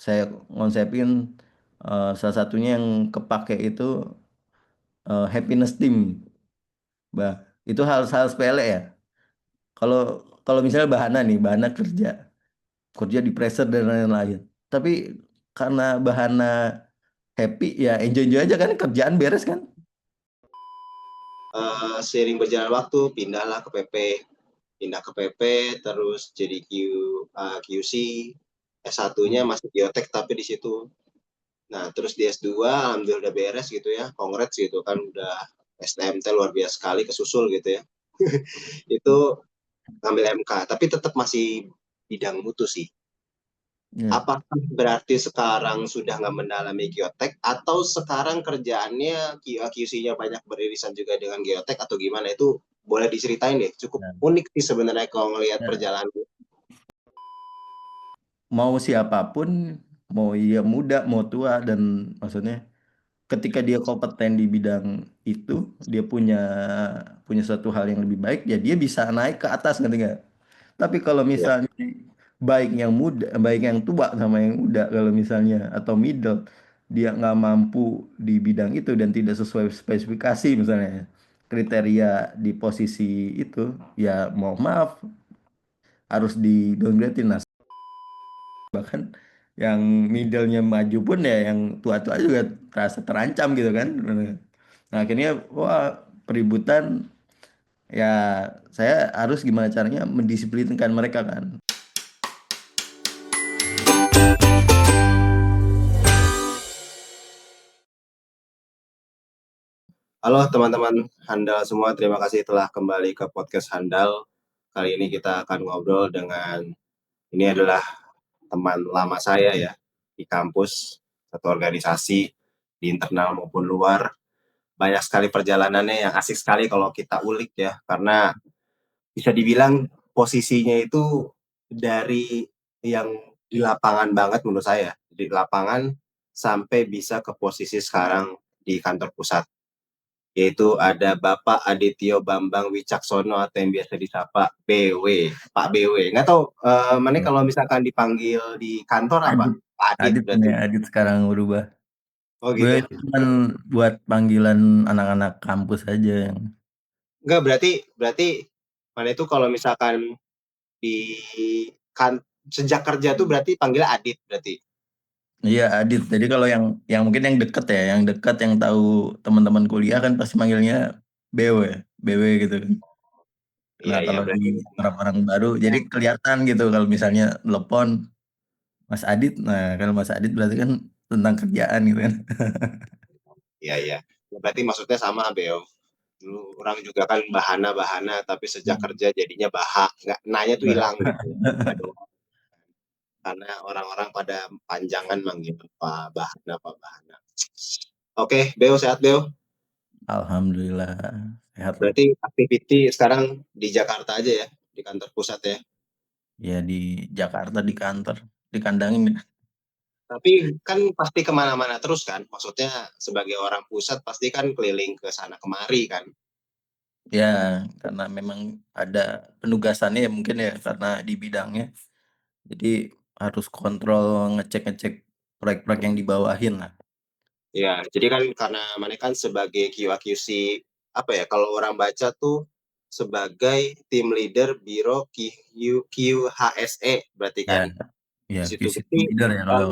saya ngonsepin salah satunya yang kepake itu happiness team, bah itu hal-hal sepele ya. Kalau kalau misalnya Bahana nih, Bahana kerja kerja di pressure dan lain-lain. Tapi karena Bahana happy ya enjoy enjoy aja kan, kerjaan beres kan. Seiring berjalan waktu pindahlah ke PP, pindah ke PP terus jadi QC, S1-nya Hmm. masih biotek tapi di situ. Nah, terus di S2 alhamdulillah udah beres gitu ya. Congrats gitu kan udah STMT luar biasa sekali kesusul gitu ya. Itu ngambil MK tapi tetap masih bidang mutu sih. Ya. Apakah berarti sekarang sudah nggak mendalami geotek atau sekarang kerjaannya QC-nya banyak beririsan juga dengan geotek atau gimana itu boleh diceritain deh. Cukup Nah, unik sih sebenarnya kalau ngelihat ya. perjalanan. Mau siapapun, mau dia muda, mau tua, dan maksudnya ketika dia kompeten di bidang itu, dia punya punya suatu hal yang lebih baik, ya dia bisa naik ke atas ngerti nggak? Tapi kalau Ya, misalnya baik yang muda, baik yang tua sama yang muda, kalau misalnya atau middle, dia nggak mampu di bidang itu dan tidak sesuai spesifikasi misalnya kriteria di posisi itu, ya mau maaf harus di downgrade. Nah, bahkan yang middle-nya maju pun ya yang tua-tua juga terasa terancam gitu kan. Nah, akhirnya wah peributan, ya saya harus gimana caranya mendisiplinkan mereka kan. halo teman-teman Handal semua, terima kasih telah kembali ke podcast Handal. Kali ini kita akan ngobrol dengan, ini adalah teman lama saya ya, di kampus, satu organisasi, di internal maupun luar. Banyak sekali perjalanannya yang asik sekali kalau kita ulik ya, karena bisa dibilang posisinya itu dari yang di lapangan banget menurut saya, di lapangan sampai bisa ke posisi sekarang di kantor pusat, yaitu ada Bapak Adityo Bambang Wicaksono atau yang biasa disapa BW, Pak BW. Nggak tahu, mana kalau misalkan dipanggil di kantor apa? Adit, Pak Adit Adit berarti. ya, Adit sekarang berubah. Oh Gue gitu. itu cuman buat panggilan anak-anak kampus aja yang. Nggak, berarti berarti mana itu kalau misalkan di kan sejak kerja tuh berarti panggil Adit berarti. Iya Adit. Jadi kalau yang mungkin yang deket ya, yang dekat yang tahu teman-teman kuliah kan pasti manggilnya BW, BW gitu kan. Iya Nah iya kalau di berarti. orang-orang baru, jadi kelihatan gitu kalau misalnya telepon Mas Adit. Nah kalau Mas Adit berarti kan tentang kerjaan gitu kan. Iya iya. Berarti maksudnya sama Beo. Dulu orang juga kan bahana-bahana tapi sejak kerja jadinya baha. Nggak nanya tuh hilang gitu. Nggak doang. Karena orang-orang pada panjangan manggil Pak Bahana, Pak Bahana. Oke, Beo sehat Beo. Alhamdulillah sehat lah. Berarti aktiviti sekarang di Jakarta aja ya, di kantor pusat ya. Ya di Jakarta di kantor dikandangin ya. Tapi kan pasti kemana-mana terus kan. Maksudnya sebagai orang pusat pasti kan keliling ke sana kemari kan. Ya karena memang ada penugasannya ya mungkin ya karena di bidangnya. Jadi harus kontrol ngecek-ngecek proyek-proyek yang dibawahin lah. Ya, jadi kan karena mana kan sebagai QA/QC apa ya kalau orang baca tuh sebagai tim leader Biro QHSE berarti Ya, kan ya di situ QC berarti leader ya kalau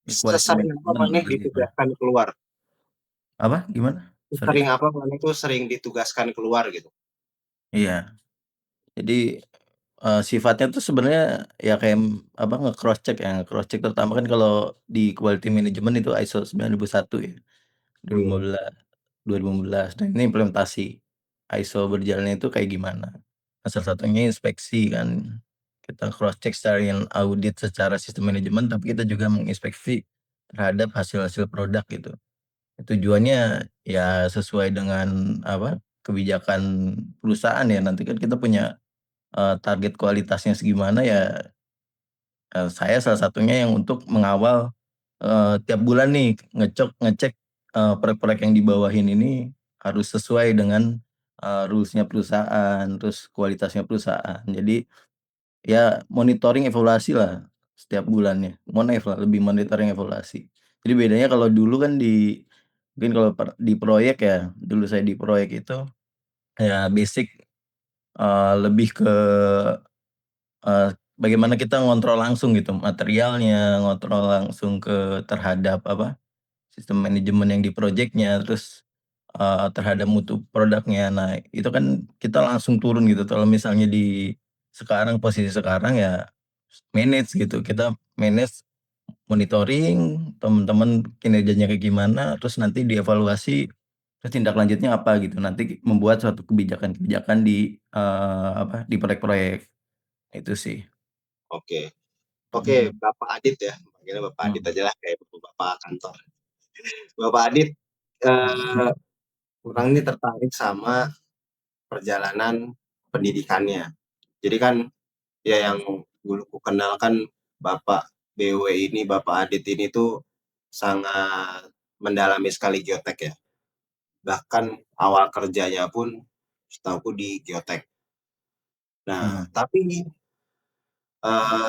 quality sesering apa management mana lebih gitu. ditugaskan keluar, Apa gimana? Sorry. sering apa mana itu sering ditugaskan keluar gitu. Iya. Jadi sifatnya tuh sebenarnya ya kayak apa nge-cross check ya, nge-cross check terutama kan kalau di quality management itu ISO 9001 ya. Hmm. 2015 2015. Nah, ini implementasi ISO berjalannya itu kayak gimana. Nah, salah satunya inspeksi kan. Kita cross check secara yang audit secara sistem manajemen, tapi kita juga menginspeksi terhadap hasil-hasil produk gitu. Tujuannya ya sesuai dengan apa, kebijakan perusahaan ya. Nanti kan kita punya target kualitasnya segimana ya, saya salah satunya yang untuk mengawal tiap bulan nih ngecek proyek-proyek yang dibawahin ini harus sesuai dengan rules-nya perusahaan, terus kualitasnya perusahaan. Jadi ya monitoring evaluasi lah setiap bulannya, lebih monitoring evaluasi. Jadi bedanya kalau dulu kan mungkin kalau di proyek ya, dulu saya di proyek itu ya basic, lebih ke, bagaimana kita ngontrol langsung gitu materialnya, ngontrol langsung terhadap sistem manajemen yang di projeknya, terus, terhadap mutu produknya. Nah, itu kan kita langsung turun gitu, kalau misalnya posisi sekarang ya manage gitu, kita manage, monitoring teman-teman kinerjanya kayak gimana, terus nanti dievaluasi, terus tindak lanjutnya apa gitu. Nanti membuat suatu kebijakan-kebijakan di proyek-proyek, itu sih. Oke. Oke, Mhm, Bapak Adit ya, panggilnya Bapak Adit mhm, ajalah kayak bapak kantor. Bapak Adit, mhm, eee, Kurang ini tertarik sama perjalanan pendidikannya. Jadi kan ya yang dulu kukenal kan Bapak BW ini, Bapak Adit ini tuh sangat mendalami sekali geotek ya. Bahkan awal kerjanya pun setahuku di geotek. Nah, mhm, tapi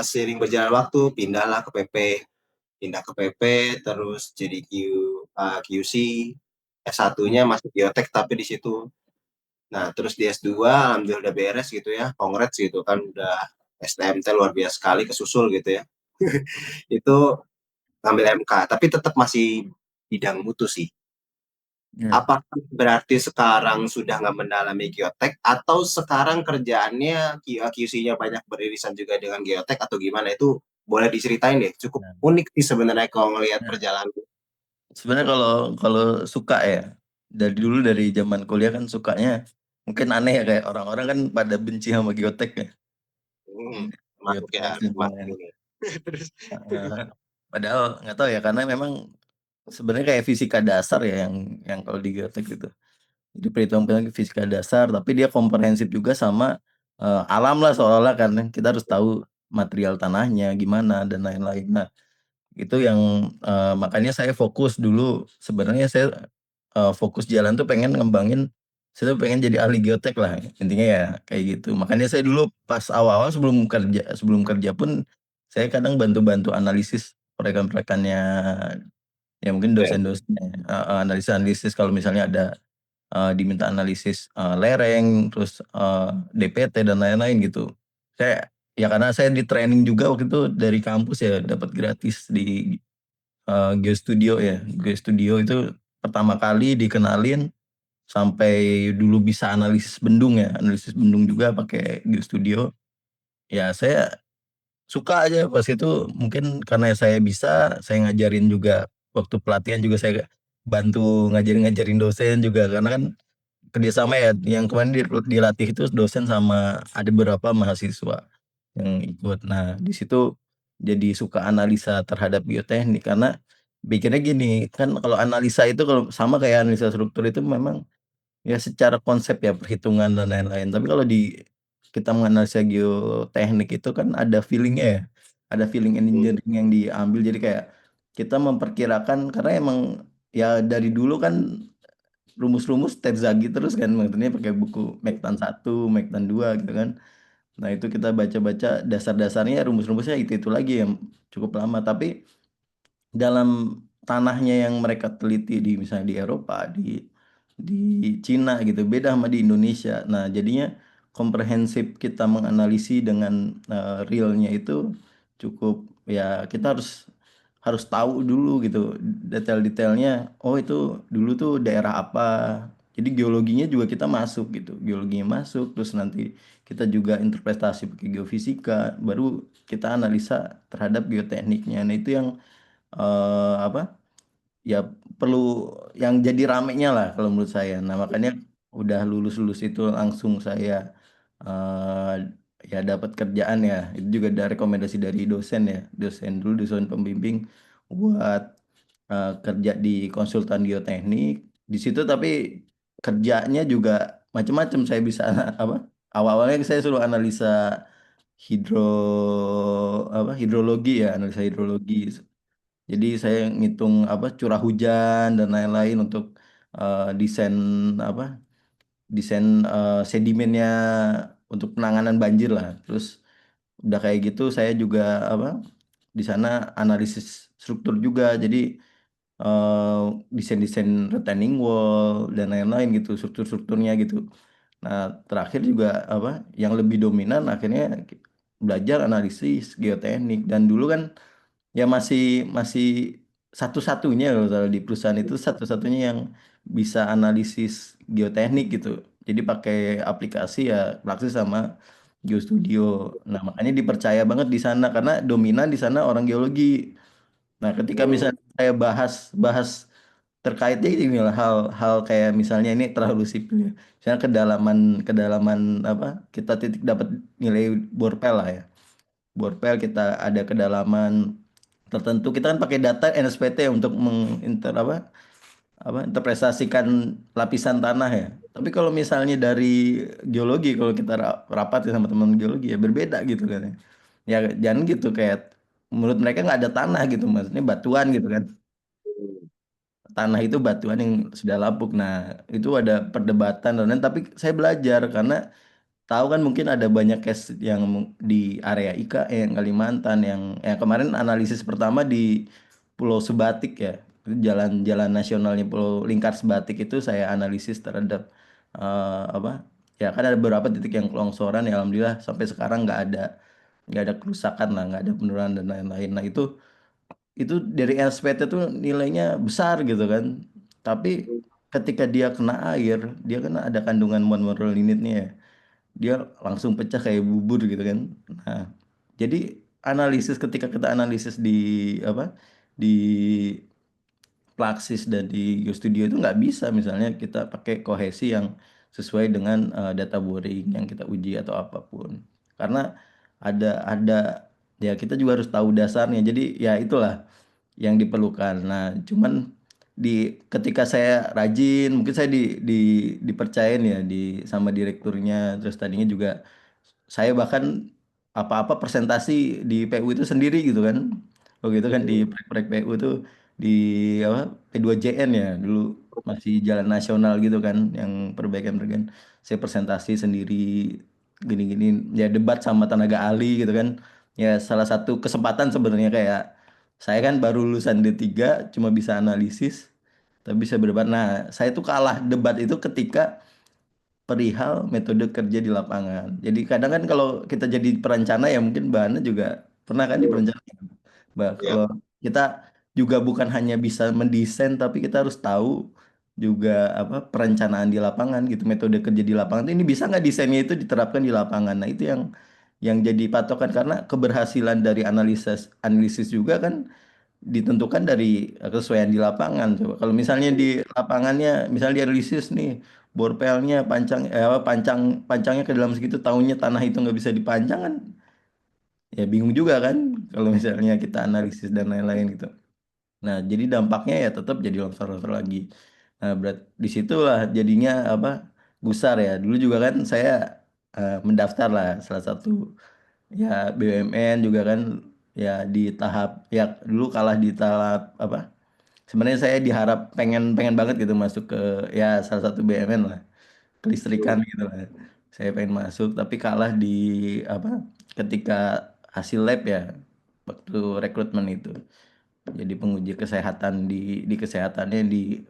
seiring berjalan waktu pindahlah ke PP, pindah ke PP terus jadi QC, S1-nya mhm, masih geotek tapi di situ. Nah, terus di S2 alhamdulillah udah beres gitu ya, congrats gitu kan udah STMT luar biasa sekali kesusul gitu ya. Itu ngambil MK, tapi tetap masih bidang mutu sih. iya. Apakah berarti sekarang sudah nggak mendalami geotek atau sekarang kerjaannya QC-nya banyak beririsan juga dengan geotek atau gimana? Itu boleh diceritain deh. Cukup Nah unik sih sebenarnya kalau ngelihat nah, perjalanan. sebenarnya kalau kalau suka ya, dari zaman kuliah kan sukanya mungkin aneh ya, kayak orang-orang kan pada benci sama geotek ya, Hmm, ini masuk geotek ya, lingkungan. masuk ini. Terus, Heeh. Padahal nggak tahu ya, karena memang sebenarnya kayak fisika dasar ya yang kalau di geotek itu. Jadi perhitungan fisika dasar, tapi dia komprehensif juga sama, alam lah seolah-olah kan, kita harus tahu material tanahnya gimana dan lain-lain. Nah, itu yang, makanya saya fokus dulu sebenarnya saya, fokus jalan tuh pengen ngembangin, saya tuh pengen jadi ahli geotek lah, intinya ya kayak gitu. Makanya saya dulu pas awal-awal sebelum kerja pun, saya kadang bantu-bantu analisis proyekan-proyekannya, ya mungkin ya, dosen-dosennya heeh, analisis-analisis kalau misalnya ada, diminta analisis, lereng, terus, DPT dan lain-lain gitu. Ya karena saya di-training juga waktu itu dari kampus ya, dapat gratis di GeoStudio ya. GeoStudio itu pertama kali dikenalin sampai dulu bisa analisis bendung ya, analisis bendung juga pakai GeoStudio. Ya saya suka aja pas itu, mungkin karena saya bisa, saya ngajarin juga, waktu pelatihan juga saya bantu ngajarin-ngajarin dosen juga, karena kan kerjasama ya, yang kemarin dilatih itu dosen sama ada beberapa mahasiswa yang ikut. Nah, di situ jadi suka analisa terhadap geoteknik karena pikirnya gini, kan kalau analisa itu kalau sama kayak analisa struktur itu memang ya secara konsep ya perhitungan dan lain-lain. Tapi kalau kita menganalisa geoteknik itu kan ada feeling-nya ya, ada feeling hmm, engineering yang diambil. Jadi kayak kita memperkirakan karena emang ya dari dulu kan rumus-rumus Terzaghi terus kan, maksudnya pakai buku Mektan 1, Mektan 2 gitu kan. Nah, itu kita baca-baca dasar-dasarnya rumus-rumusnya itu lagi yang cukup lama, tapi dalam tanahnya yang mereka teliti misalnya di Eropa, di Cina gitu, beda sama di Indonesia. Nah, jadinya komprehensif kita menganalisis dengan, realnya itu cukup ya kita harus harus tahu dulu gitu detail-detailnya, oh itu dulu tuh daerah apa. Jadi geologinya juga kita masuk gitu, geologinya masuk, terus nanti kita juga interpretasi pakai geofisika, baru kita analisa terhadap geotekniknya. Nah, itu yang apa, ya perlu yang jadi ramenya lah kalau menurut saya. Nah, makanya udah lulus-lulus itu langsung saya, eee, ya dapat kerjaan ya, itu juga ada rekomendasi dari dosen ya, dosen pembimbing buat, kerja di konsultan geoteknik. Di situ tapi kerjanya juga macam-macam, saya bisa apa, awal-awalnya saya suruh analisa hidrologi ya, analisa hidrologi. Jadi saya ngitung curah hujan dan lain-lain untuk, desain sedimennya untuk penanganan banjir lah. Terus udah kayak gitu saya juga di sana analisis struktur juga. Jadi desain-desain retaining wall dan lain-lain gitu, struktur-strukturnya gitu. Nah, terakhir juga apa yang lebih dominan akhirnya belajar analisis geoteknik, dan dulu kan ya masih masih satu-satunya kalau salah di perusahaan itu satu-satunya yang bisa analisis geoteknik gitu. Jadi pakai aplikasi ya Praxis sama GeoStudio. Nah, makanya dipercaya banget di sana karena dominan di sana orang geologi. Nah, ketika Hmm, misalnya saya bahas bahas terkaitnya ini lah hal-hal kayak misalnya ini terlalu sipil ya. Misalnya kedalaman kedalaman apa kita titik dapat nilai borpel lah ya. Borpel kita ada kedalaman tertentu. Kita kan pakai data NSPT untuk menginter apa interpretasikan lapisan tanah ya. Tapi kalau misalnya dari geologi, kalau kita rapat sama teman geologi ya berbeda gitu kan ya. Ya jangan gitu kayak menurut mereka nggak ada tanah gitu, maksudnya batuan gitu kan. hmm, Tanah itu batuan yang sudah lapuk. Nah, itu ada perdebatan dan lain-lain. Tapi saya belajar karena tahu kan mungkin ada banyak case yang di area IKN Kalimantan yang kemarin analisis pertama di Pulau Sebatik ya. Itu jalan-jalan nasionalnya Pulau Lingkar Sebatik itu saya analisis terhadap apa? Ya kan ada beberapa titik yang kelongsoran ya alhamdulillah sampai sekarang nggak ada kerusakan lah, nggak ada penurunan dan lain-lain. Nah, itu dari SPT tuh nilainya besar gitu kan. Tapi ketika dia kena air, dia kan ada kandungan monomer ya. Dia langsung pecah kayak bubur gitu kan. Nah, jadi analisis ketika kita analisis di apa? Di Plaxis dan di GeoStudio itu nggak bisa misalnya kita pakai kohesi yang sesuai dengan data boring yang kita uji atau apapun. Karena ada ya kita juga harus tahu dasarnya. Jadi ya itulah yang diperlukan. Nah, cuman ketika saya rajin, mungkin saya dipercayain ya sama direkturnya, terus tadinya juga saya bahkan apa-apa presentasi di PU itu sendiri gitu kan. Oh gitu kan di hmm. proyek PU tuh di apa P2JN ya dulu masih jalan nasional gitu kan yang perbaikan-perbaikan. Saya presentasi sendiri gini-gini ya debat sama tenaga ahli gitu kan. Ya salah satu kesempatan sebenarnya kayak saya kan baru lulusan D3 cuma bisa analisis tapi bisa berdebat. Nah, saya tuh kalah debat itu ketika perihal metode kerja di lapangan. Jadi kadang kan kalau kita jadi perencana ya mungkin bahannya juga pernah kan di Hmm, perencanaan. ya, Kalau kita juga bukan hanya bisa mendesain tapi kita harus tahu juga apa perencanaan di lapangan gitu, metode kerja di lapangan. Ini bisa nggak desainnya itu diterapkan di lapangan. Nah, itu yang jadi patokan karena keberhasilan dari analisis analisis juga kan ditentukan dari kesesuaian di lapangan. Coba kalau misalnya di lapangannya, misalnya dianalisis nih, borpelnya pancangnya ke dalam segitu, tahunnya tanah itu nggak bisa dipancang kan, ya bingung juga kan kalau misalnya kita analisis dan lain-lain gitu. Nah, jadi dampaknya ya tetap jadi longsor-longsor lagi. Nah, disitulah jadinya apa gusar ya. Dulu juga kan saya mendaftar lah salah satu ya BUMN juga kan ya di tahap ya dulu kalah di tahap apa. Sebenarnya saya diharap pengen pengen banget gitu masuk ke ya salah satu BUMN lah, kelistrikan hmm, gitu lah. Saya pengen masuk tapi kalah di apa ketika hasil lab ya waktu rekrutmen itu. Jadi penguji kesehatan di kesehatannya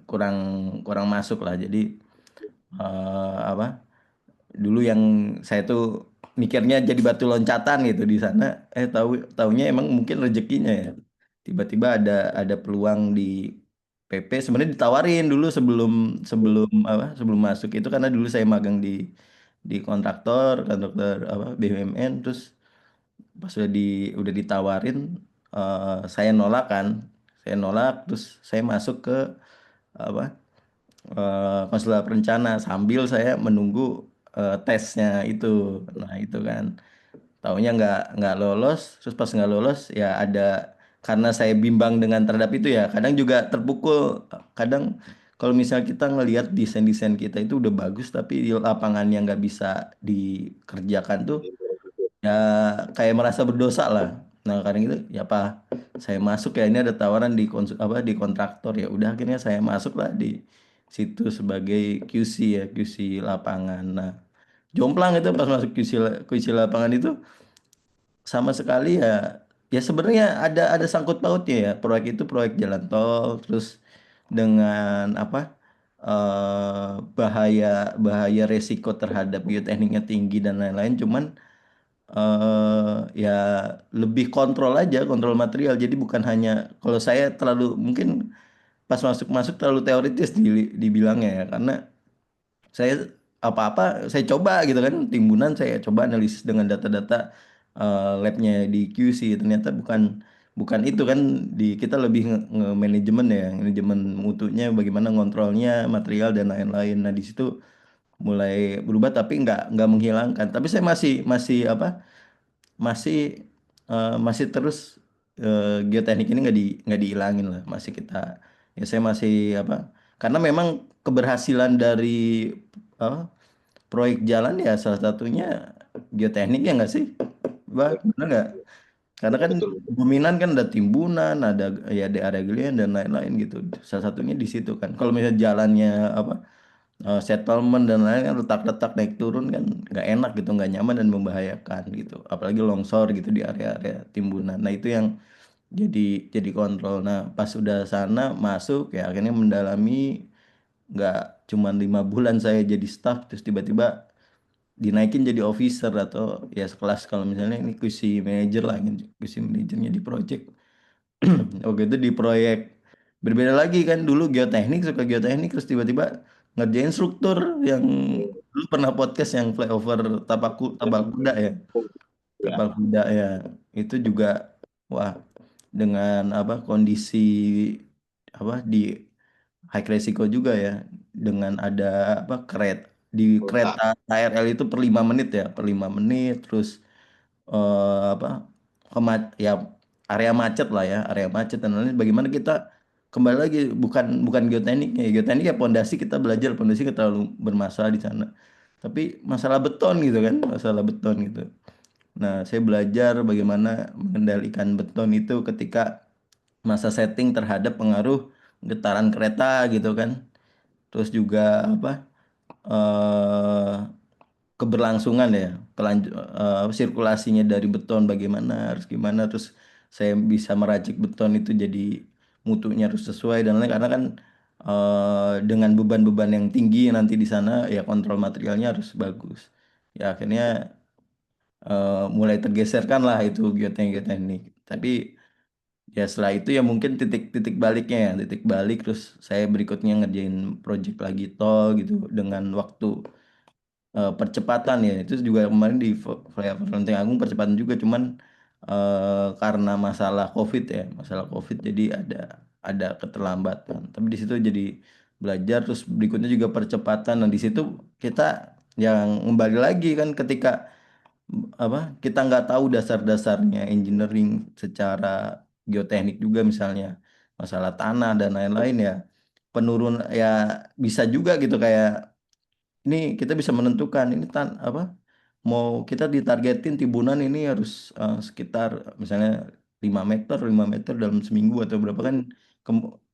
kurang kurang masuk lah. Jadi apa dulu yang saya tuh mikirnya jadi batu loncatan gitu di sana taunya emang mungkin rezekinya ya tiba-tiba ada peluang di PP sebenarnya ditawarin dulu sebelum hmm. sebelum apa sebelum masuk itu karena dulu saya magang di kontraktor apa BUMN terus pas udah ditawarin saya nolak kan saya nolak terus saya masuk ke apa konselor perencana sambil saya menunggu tesnya itu. Nah, itu kan taunya nggak lolos, terus pas nggak lolos ya ada karena saya bimbang dengan terhadap itu ya, kadang juga terpukul. Kadang kalau misalnya kita ngelihat desain-desain kita itu udah bagus tapi di lapangannya nggak bisa dikerjakan tuh ya kayak merasa berdosa lah. Nah, kadang itu ya apa saya masuk ya ini ada tawaran apa di kontraktor ya udah akhirnya saya masuk lah di situ sebagai QC ya QC lapangan. Nah, jomplang itu pas masuk QC lapangan itu sama sekali ya ya sebenarnya ada sangkut pautnya ya. Proyek itu proyek jalan tol, terus dengan apa bahaya bahaya resiko terhadap geotekniknya tinggi dan lain-lain. Cuman ya lebih kontrol aja, kontrol material. Jadi bukan hanya kalau saya terlalu mungkin pas masuk-masuk terlalu teoritis dibilangnya ya, karena saya apa-apa saya coba gitu kan, timbunan saya coba analisis dengan data-data labnya di QC, ternyata bukan bukan itu kan, di kita lebih manajemen ya, manajemen mutunya, bagaimana ngontrolnya material dan lain-lain. Nah di situ mulai berubah, tapi nggak menghilangkan, tapi saya masih masih apa masih masih terus geoteknik ini nggak dihilangin lah, masih kita, ya saya masih apa, karena memang keberhasilan dari apa, proyek jalan ya salah satunya geoteknik, ya nggak sih, Bah? Benar nggak? Karena Ya, kan betul. dominan kan ada timbunan, ada ya ada area galian dan lain-lain gitu. Salah satunya di situ kan. Kalau misalnya jalannya apa settlement dan lain kan retak-retak naik turun kan nggak enak gitu, nggak nyaman dan membahayakan gitu. Apalagi longsor gitu di area-area timbunan. Nah itu yang jadi jadi kontrol. Nah pas sudah sana masuk ya akhirnya mendalami, nggak cuma 5 bulan saya jadi staff terus tiba-tiba dinaikin jadi officer atau ya sekelas, kalau misalnya ini QC manager lah gitu. QC manajernya di project. Oke itu di proyek berbeda lagi kan, dulu geoteknik, suka geoteknik, terus tiba-tiba ngerjain struktur yang Hmm. dulu pernah podcast yang flyover Tapak Kuda ya. Ya, Tapak Kuda ya, itu juga wah, dengan apa kondisi apa di high resiko juga ya, dengan ada apa di kota. kereta KRL itu per 5 menit ya, per 5 menit, terus apa ya area macet lah ya, area macet dan lain-lain. Bagaimana kita kembali lagi, bukan bukan geotekniknya ya, geoteknik ya pondasi, kita belajar pondasi kita terlalu bermasalah di sana, tapi masalah beton gitu kan, masalah beton gitu. Nah saya belajar bagaimana mengendalikan beton itu ketika masa setting terhadap pengaruh getaran kereta gitu kan, terus juga apa eh keberlangsungan ya, sirkulasinya dari beton bagaimana, harus gimana, terus saya bisa meracik beton itu jadi mutunya harus sesuai dan lain, karena kan dengan beban-beban yang tinggi nanti di sana ya kontrol materialnya harus bagus. Ya akhirnya mulai tergeserkan lah itu geoteknik. Tapi ya setelah itu ya mungkin titik-titik baliknya ya, titik balik terus saya berikutnya ngerjain project lagi tol gitu dengan waktu percepatan ya, itu juga kemarin di flyover Lenteng Agung percepatan juga, cuman karena masalah COVID ya, masalah COVID jadi ada keterlambatan, tapi di situ jadi belajar, terus berikutnya juga percepatan. Nah di situ kita yang kembali lagi kan, ketika apa kita nggak tahu dasar-dasarnya engineering secara geoteknik juga, misalnya masalah tanah dan lain-lain ya, penurun ya bisa juga gitu, kayak ini kita bisa menentukan ini apa mau kita ditargetin timbunan ini harus sekitar misalnya 5 meter 5 meter dalam seminggu atau berapa kan,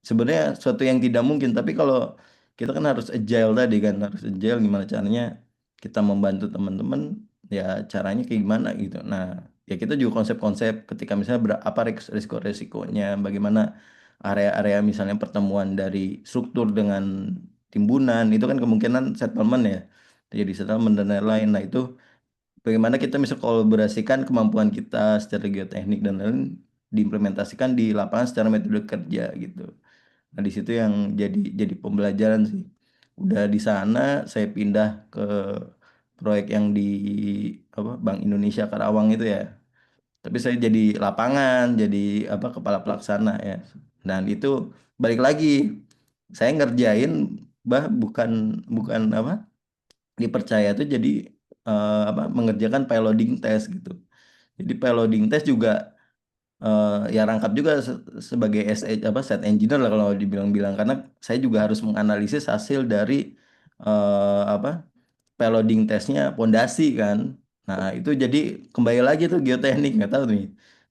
sebenarnya suatu yang tidak mungkin, tapi kalau kita kan harus agile tadi kan, harus agile gimana caranya kita membantu teman-teman, ya caranya kayak gimana gitu. Nah ya kita juga konsep-konsep ketika misalnya apa risiko-risikonya, bagaimana area-area misalnya pertemuan dari struktur dengan timbunan itu kan kemungkinan settlement ya, jadi settlement dan lain-lain. Nah itu bagaimana kita bisa kolaborasikan kemampuan kita secara geoteknik dan lain diimplementasikan di lapangan secara metode kerja gitu. Nah di situ yang jadi pembelajaran sih. Udah di sana saya pindah ke proyek yang di apa Bank Indonesia Karawang itu ya. Tapi saya jadi lapangan, jadi apa kepala pelaksana ya. Dan itu balik lagi saya ngerjain bukan bukan apa dipercaya tuh jadi apa mengerjakan piloting test gitu. Jadi piloting test juga ya rangkap juga sebagai apa set engineer lah kalau dibilang-bilang, karena saya juga harus menganalisis hasil dari apa piloting testnya pondasi kan. Nah itu jadi kembali lagi tuh geoteknik, nggak tahu nih,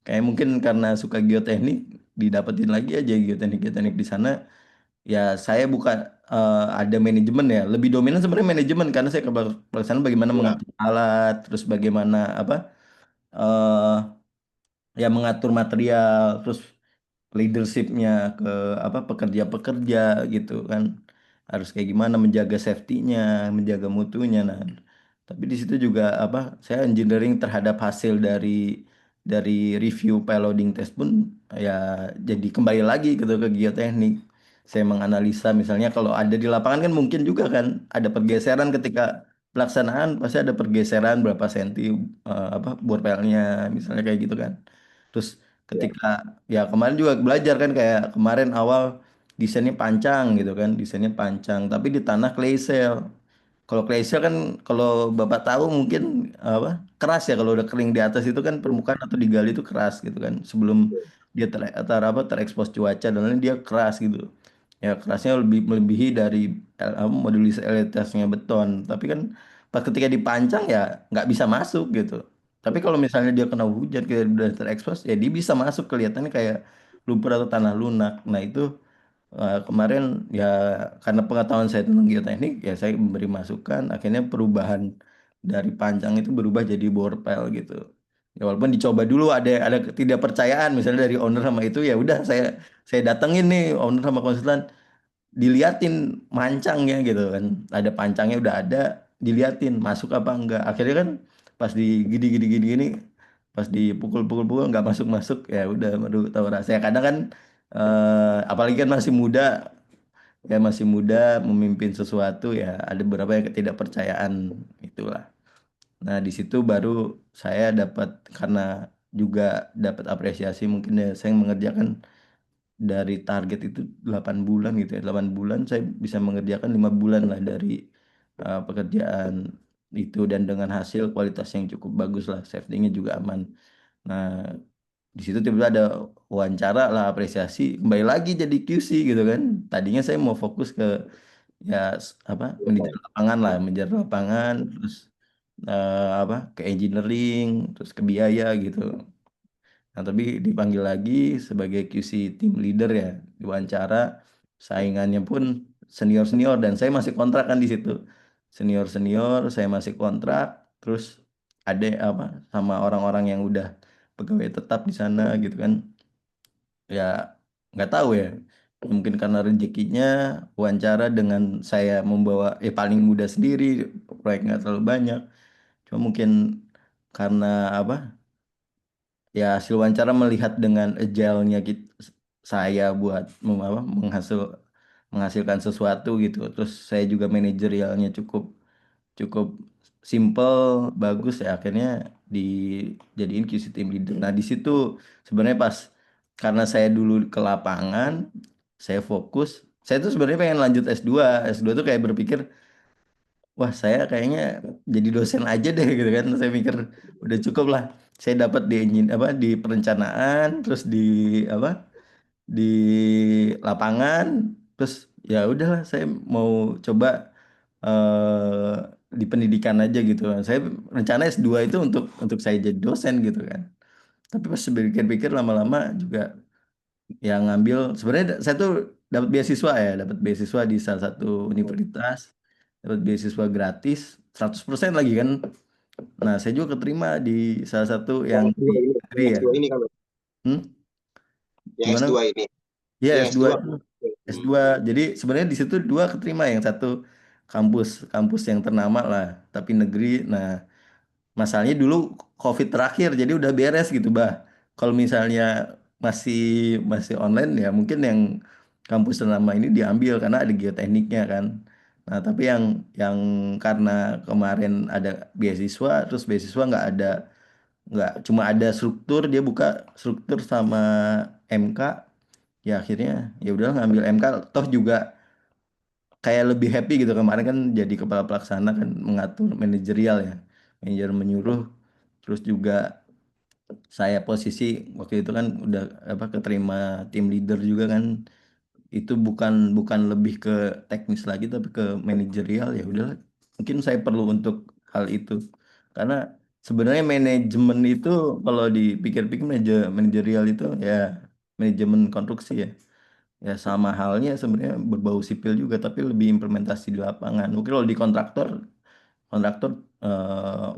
kayak mungkin karena suka geoteknik didapetin lagi aja geoteknik geoteknik di sana. Ya saya bukan ada manajemen ya, lebih dominan sebenarnya manajemen, karena saya ke pelaksanaan bagaimana Ya, mengatur alat, terus bagaimana apa eh ya mengatur material, terus leadershipnya ke apa pekerja-pekerja gitu kan, harus kayak gimana menjaga safety-nya, menjaga mutunya. Nah, tapi di situ juga apa saya engineering terhadap hasil dari review piloting test pun ya jadi kembali lagi gitu ke geoteknik. Saya menganalisa misalnya kalau ada di lapangan kan mungkin juga kan ada pergeseran ketika pelaksanaan, pasti ada pergeseran berapa senti apa bore pelnya misalnya kayak gitu kan. Terus Ya, ketika ya kemarin juga belajar kan kayak kemarin awal desainnya pancang gitu kan, desainnya pancang tapi di tanah clay shell. Kalau clay shell kan kalau Bapak tahu mungkin apa keras ya, kalau udah kering di atas itu kan permukaan atau digali itu keras gitu kan sebelum dia terekspos cuaca dan lain dia keras gitu. Ya kerasnya lebih melebihi dari modulisasitasnya beton. Tapi kan pas ketika dipancang ya nggak bisa masuk gitu. Tapi kalau misalnya dia kena hujan kayak udah terekspos ya dia bisa masuk, kelihatannya kayak lumpur atau tanah lunak. Nah itu kemarin ya karena pengetahuan saya tentang geoteknik ya saya memberi masukan, akhirnya perubahan dari pancang itu berubah jadi borpel gitu. Ya walaupun dicoba dulu ada ketidakpercayaan misalnya dari owner sama itu, ya udah saya datengin nih owner sama konsultan, diliatin mancangnya gitu kan, ada pancangnya udah ada, diliatin masuk apa enggak, akhirnya kan pas di gini gini pas dipukul-pukul nggak masuk masuk, ya udah baru tahu rasanya. Kadang kan apalagi kan masih muda, ya masih muda memimpin sesuatu ya ada beberapa yang ketidakpercayaan itulah. Nah di situ baru saya dapat, karena juga dapat apresiasi mungkin ya, saya mengerjakan dari target itu 8 bulan gitu ya. 8 bulan saya bisa mengerjakan 5 bulan lah dari pekerjaan itu, dan dengan hasil kualitas yang cukup bagus lah, safety-nya juga aman. Nah, di situ tiba-tiba ada wawancara lah, apresiasi, kembali lagi jadi QC gitu kan. Tadinya saya mau fokus ke ya apa manajer lapangan lah, manajer lapangan, terus apa ke engineering, terus ke biaya gitu. Nah, tapi dipanggil lagi sebagai QC team leader ya, diwawancara, saingannya pun senior-senior dan saya masih kontrak kan di situ. Senior-senior, saya masih kontrak, terus ada apa sama orang-orang yang udah pegawai tetap di sana gitu kan. Ya nggak tahu ya. Mungkin karena rezekinya wawancara dengan saya membawa paling muda sendiri, proyek nggak terlalu banyak. Cuma mungkin karena apa ya hasil wawancara melihat dengan agile-nya saya buat menghasilkan sesuatu gitu. Terus saya juga manajerialnya cukup cukup simple, bagus ya, akhirnya dijadiin QC team leader. Nah, di situ sebenarnya pas karena saya dulu ke lapangan, saya fokus. Saya tuh sebenarnya pengen lanjut S2. S2 tuh kayak berpikir, wah, saya kayaknya jadi dosen aja deh gitu kan. Saya mikir udah cukup lah. Saya dapat di apa di perencanaan, terus di apa di lapangan, terus ya udahlah saya mau coba di pendidikan aja gitu. Saya rencana S2 itu untuk saya jadi dosen gitu kan. Tapi pas pikir-pikir lama-lama juga yang ngambil sebenarnya saya tuh dapat beasiswa ya, dapat beasiswa di salah satu universitas, dapat beasiswa gratis 100% lagi kan. Nah, saya juga keterima di salah satu yang yang di S2 ini, negeri yang ya. S2 ini kan, Hmm? yang Gimana? S2 ini, Ya, yang S2 S2. itu. S2. Jadi sebenarnya di situ dua keterima, yang satu kampus kampus yang ternama lah, tapi negeri. Nah, masalahnya dulu COVID terakhir, jadi udah beres gitu, Bah. Kalau misalnya masih masih online ya mungkin yang kampus ternama ini diambil karena ada geotekniknya kan. Nah, tapi yang karena kemarin ada beasiswa, terus beasiswa nggak cuma ada struktur, dia buka struktur sama MK, ya akhirnya ya udah ngambil MK, toh juga kayak lebih happy gitu. Kemarin kan jadi kepala pelaksana kan, mengatur manajerial ya, manajer menyuruh, terus juga saya posisi waktu itu kan udah apa keterima tim leader juga kan, itu bukan bukan lebih ke teknis lagi tapi ke manajerial, ya udah mungkin saya perlu untuk hal itu. Karena sebenarnya manajemen itu kalau dipikir-pikir manajerial itu ya manajemen konstruksi ya, ya sama halnya sebenarnya berbau sipil juga tapi lebih implementasi di lapangan. Mungkin kalau di kontraktor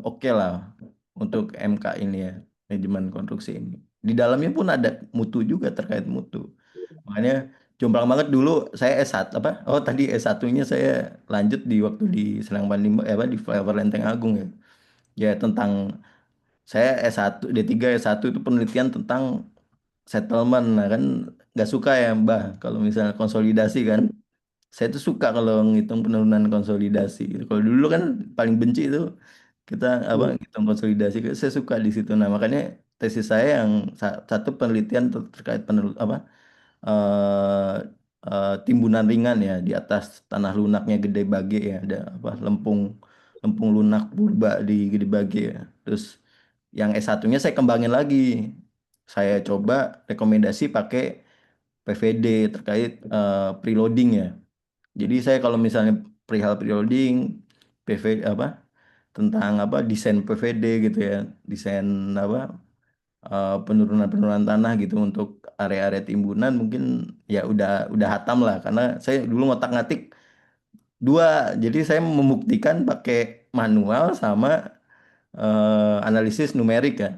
oke lah untuk MK ini ya, manajemen konstruksi ini. di dalamnya pun ada mutu juga, terkait mutu. Makanya jomplang banget dulu saya S1 apa? Oh tadi S1-nya saya lanjut di waktu di Senang Pandimba apa di Flyover Lenteng Agung ya. Ya tentang saya S1 D3 S1 itu penelitian tentang settlement. Nah kan nggak suka ya Mbah kalau misalnya konsolidasi kan. Saya tuh suka kalau ngitung penurunan konsolidasi. Kalau dulu kan paling benci itu kita apa Hmm. ngitung konsolidasi. Saya suka di situ. Nah makanya tesis saya yang satu penelitian terkait apa eh timbunan ringan ya di atas tanah lunaknya Gede Bage ya ada apa lempung lempung lunak purba di Gede Bage ya. Terus yang S1-nya saya kembangin lagi. Saya coba rekomendasi pakai PVD terkait preloading ya. Jadi saya kalau misalnya perihal preloading, PV apa tentang apa desain PVD gitu ya, desain apa penurunan-penurunan tanah gitu untuk area-area timbunan mungkin ya udah hatam lah karena saya dulu ngotak-ngatik dua, jadi saya membuktikan pakai manual sama analisis numerik ya,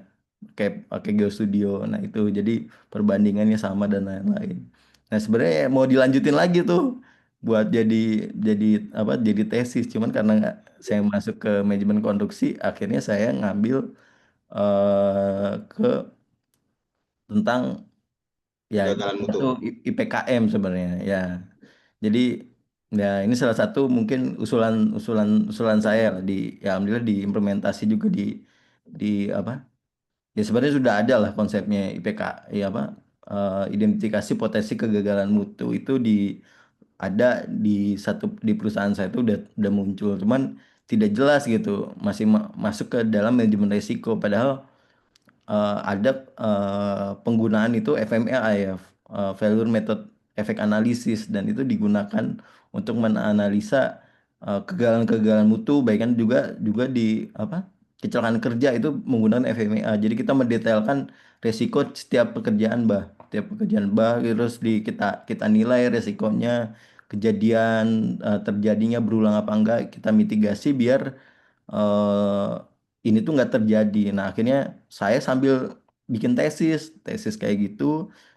kayak pakai GeoStudio. Nah itu jadi perbandingannya sama dan lain-lain. Nah sebenarnya mau dilanjutin lagi tuh buat jadi apa jadi tesis, cuman karena saya masuk ke manajemen konstruksi, akhirnya saya ngambil ke tentang ya Kegagalan mutu. itu IPKM sebenarnya ya. Jadi ya ini salah satu mungkin usulan usulan usulan saya lah di ya alhamdulillah diimplementasi juga di apa ya sebenarnya sudah ada lah konsepnya IPK ya apa identifikasi potensi kegagalan mutu itu ada di perusahaan saya itu udah muncul cuman tidak jelas gitu masih masuk ke dalam manajemen risiko padahal ada penggunaan itu FMEA ya, Failure Method Effect Analysis dan itu digunakan untuk menganalisa kegagalan-kegagalan mutu baik kan juga juga di apa kecelakaan kerja itu menggunakan FMEA. Jadi kita mendetailkan resiko setiap pekerjaan bah, setiap pekerjaan bah terus kita kita nilai resikonya kejadian terjadinya berulang apa enggak kita mitigasi biar eh ini tuh nggak terjadi. Nah, akhirnya saya sambil bikin tesis kayak gitu,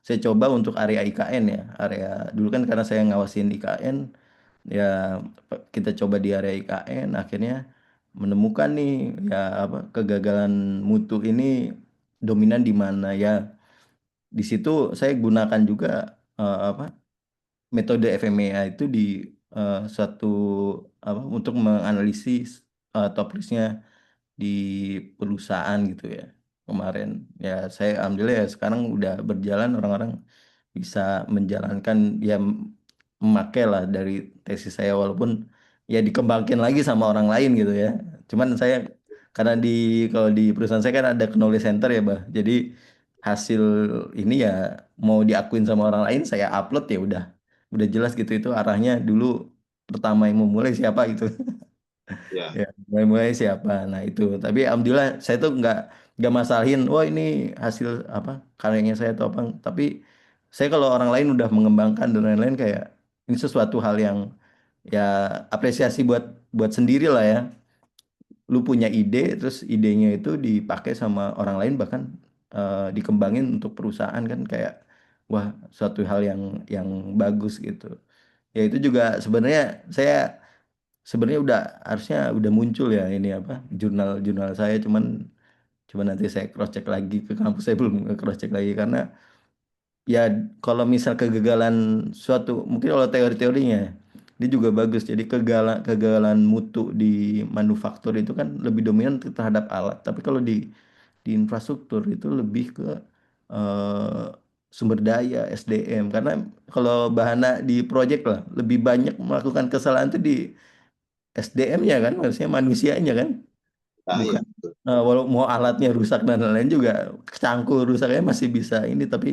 saya coba untuk area IKN ya, area dulu kan karena saya ngawasin IKN, ya kita coba di area IKN, akhirnya menemukan nih ya apa kegagalan mutu ini dominan di mana ya. Di situ saya gunakan juga apa metode FMEA itu di suatu apa untuk menganalisis top risknya di perusahaan gitu ya kemarin ya saya alhamdulillah ya sekarang udah berjalan orang-orang bisa menjalankan ya memakai lah dari tesis saya walaupun ya dikembangkan lagi sama orang lain gitu ya cuman saya karena kalau di perusahaan saya kan ada knowledge center ya bah jadi hasil ini ya mau diakuin sama orang lain saya upload ya udah jelas gitu itu arahnya dulu pertama yang memulai siapa gitu. Ya, Ya, mulai-mulai siapa. Nah, itu. Tapi alhamdulillah saya tuh nggak masalahin, wah ini hasil apa karyanya saya atau apa. Tapi saya kalau orang lain udah mengembangkan dan lain-lain kayak ini sesuatu hal yang ya apresiasi buat buat sendiri lah ya. Lu punya ide, terus idenya itu dipakai sama orang lain bahkan dikembangin untuk perusahaan kan kayak wah suatu hal yang bagus gitu. Ya itu juga sebenarnya saya sebenarnya udah harusnya udah muncul ya ini apa jurnal-jurnal saya cuman nanti saya cross check lagi ke kampus saya belum cross check lagi karena ya kalau misal kegagalan suatu mungkin kalau teori-teorinya dia juga bagus jadi kegagalan mutu di manufaktur itu kan lebih dominan terhadap alat tapi kalau di infrastruktur itu lebih ke eh, sumber daya SDM karena kalau bahana di project lah lebih banyak melakukan kesalahan itu di SDM-nya kan, maksudnya manusianya kan, ya, bukan betul. walau mau alatnya rusak dan lain-lain juga cangkul rusaknya masih bisa ini tapi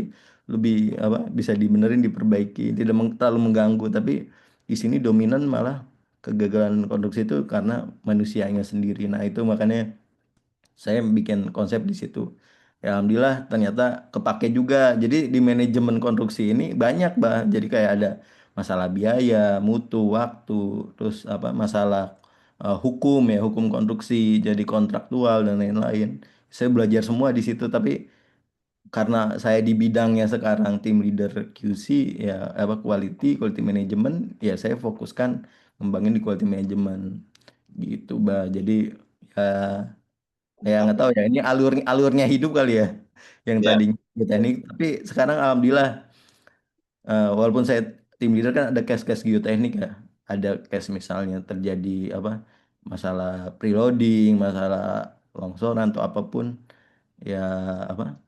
lebih apa bisa dibenerin diperbaiki tidak terlalu mengganggu tapi di sini dominan malah kegagalan konstruksi itu karena manusianya sendiri. Nah itu makanya saya bikin konsep di situ. Ya, alhamdulillah ternyata kepake juga. Jadi di manajemen konstruksi ini banyak, Bah. Jadi kayak ada masalah biaya, mutu, waktu, terus apa masalah hukum ya, hukum konstruksi, jadi kontraktual dan lain-lain. Saya belajar semua di situ, tapi karena saya di bidangnya sekarang tim leader QC ya apa quality management ya saya fokuskan ngembangin di quality management gitu bah. Jadi ya ya nggak tahu Oke. ya ini alurnya hidup kali ya yang Ya. tadinya di teknik tapi sekarang alhamdulillah walaupun saya tim leader kan ada case-case geoteknik ya ada case misalnya terjadi apa masalah preloading masalah longsoran atau apapun ya apa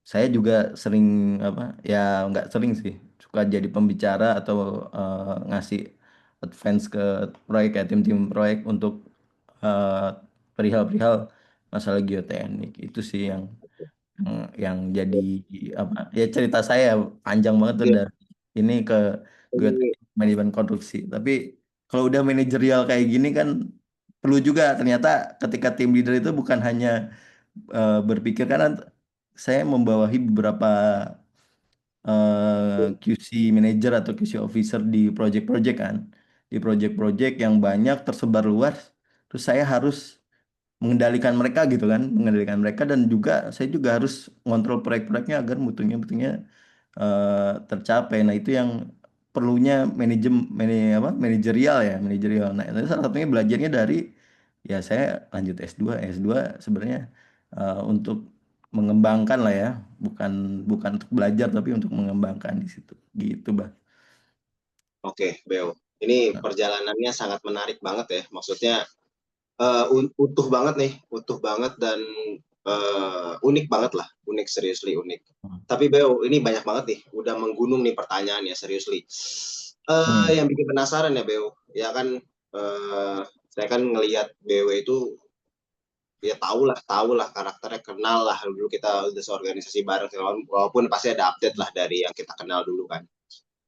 saya juga sering apa ya nggak sering sih suka jadi pembicara atau ngasih advance ke proyek ya tim-tim proyek untuk eh, perihal-perihal masalah geoteknik itu sih yang jadi apa ya cerita saya panjang banget tuh Iya. dari ini ke Ini geoteknik manajemen konstruksi tapi kalau udah manajerial kayak gini kan perlu juga ternyata ketika tim leader itu bukan hanya berpikir karena saya membawahi beberapa QC manager atau QC officer di project-project kan. Di project-project yang banyak tersebar luas, terus saya harus mengendalikan mereka gitu kan, mengendalikan mereka dan juga saya juga harus ngontrol proyek-proyeknya agar mutunya tercapai. Nah, itu yang perlunya manajerial ya, manajerial. Nah, itu salah satunya belajarnya dari ya saya lanjut S2. S2 sebenarnya untuk mengembangkan lah ya, bukan bukan untuk belajar tapi untuk mengembangkan di situ. Gitu, Bah. oke, Beo. Ini Nah, perjalanannya sangat menarik banget ya. Maksudnya utuh banget nih, utuh banget dan unik banget lah, unik seriously unik. Tapi Beo, ini banyak banget nih, udah menggunung nih pertanyaannya seriously. hmm, Yang bikin penasaran ya Beo, ya kan saya kan ngelihat Beo itu ya tahu lah karakternya kenal lah dulu kita udah seorganisasi bareng walaupun pasti ada update lah dari yang kita kenal dulu kan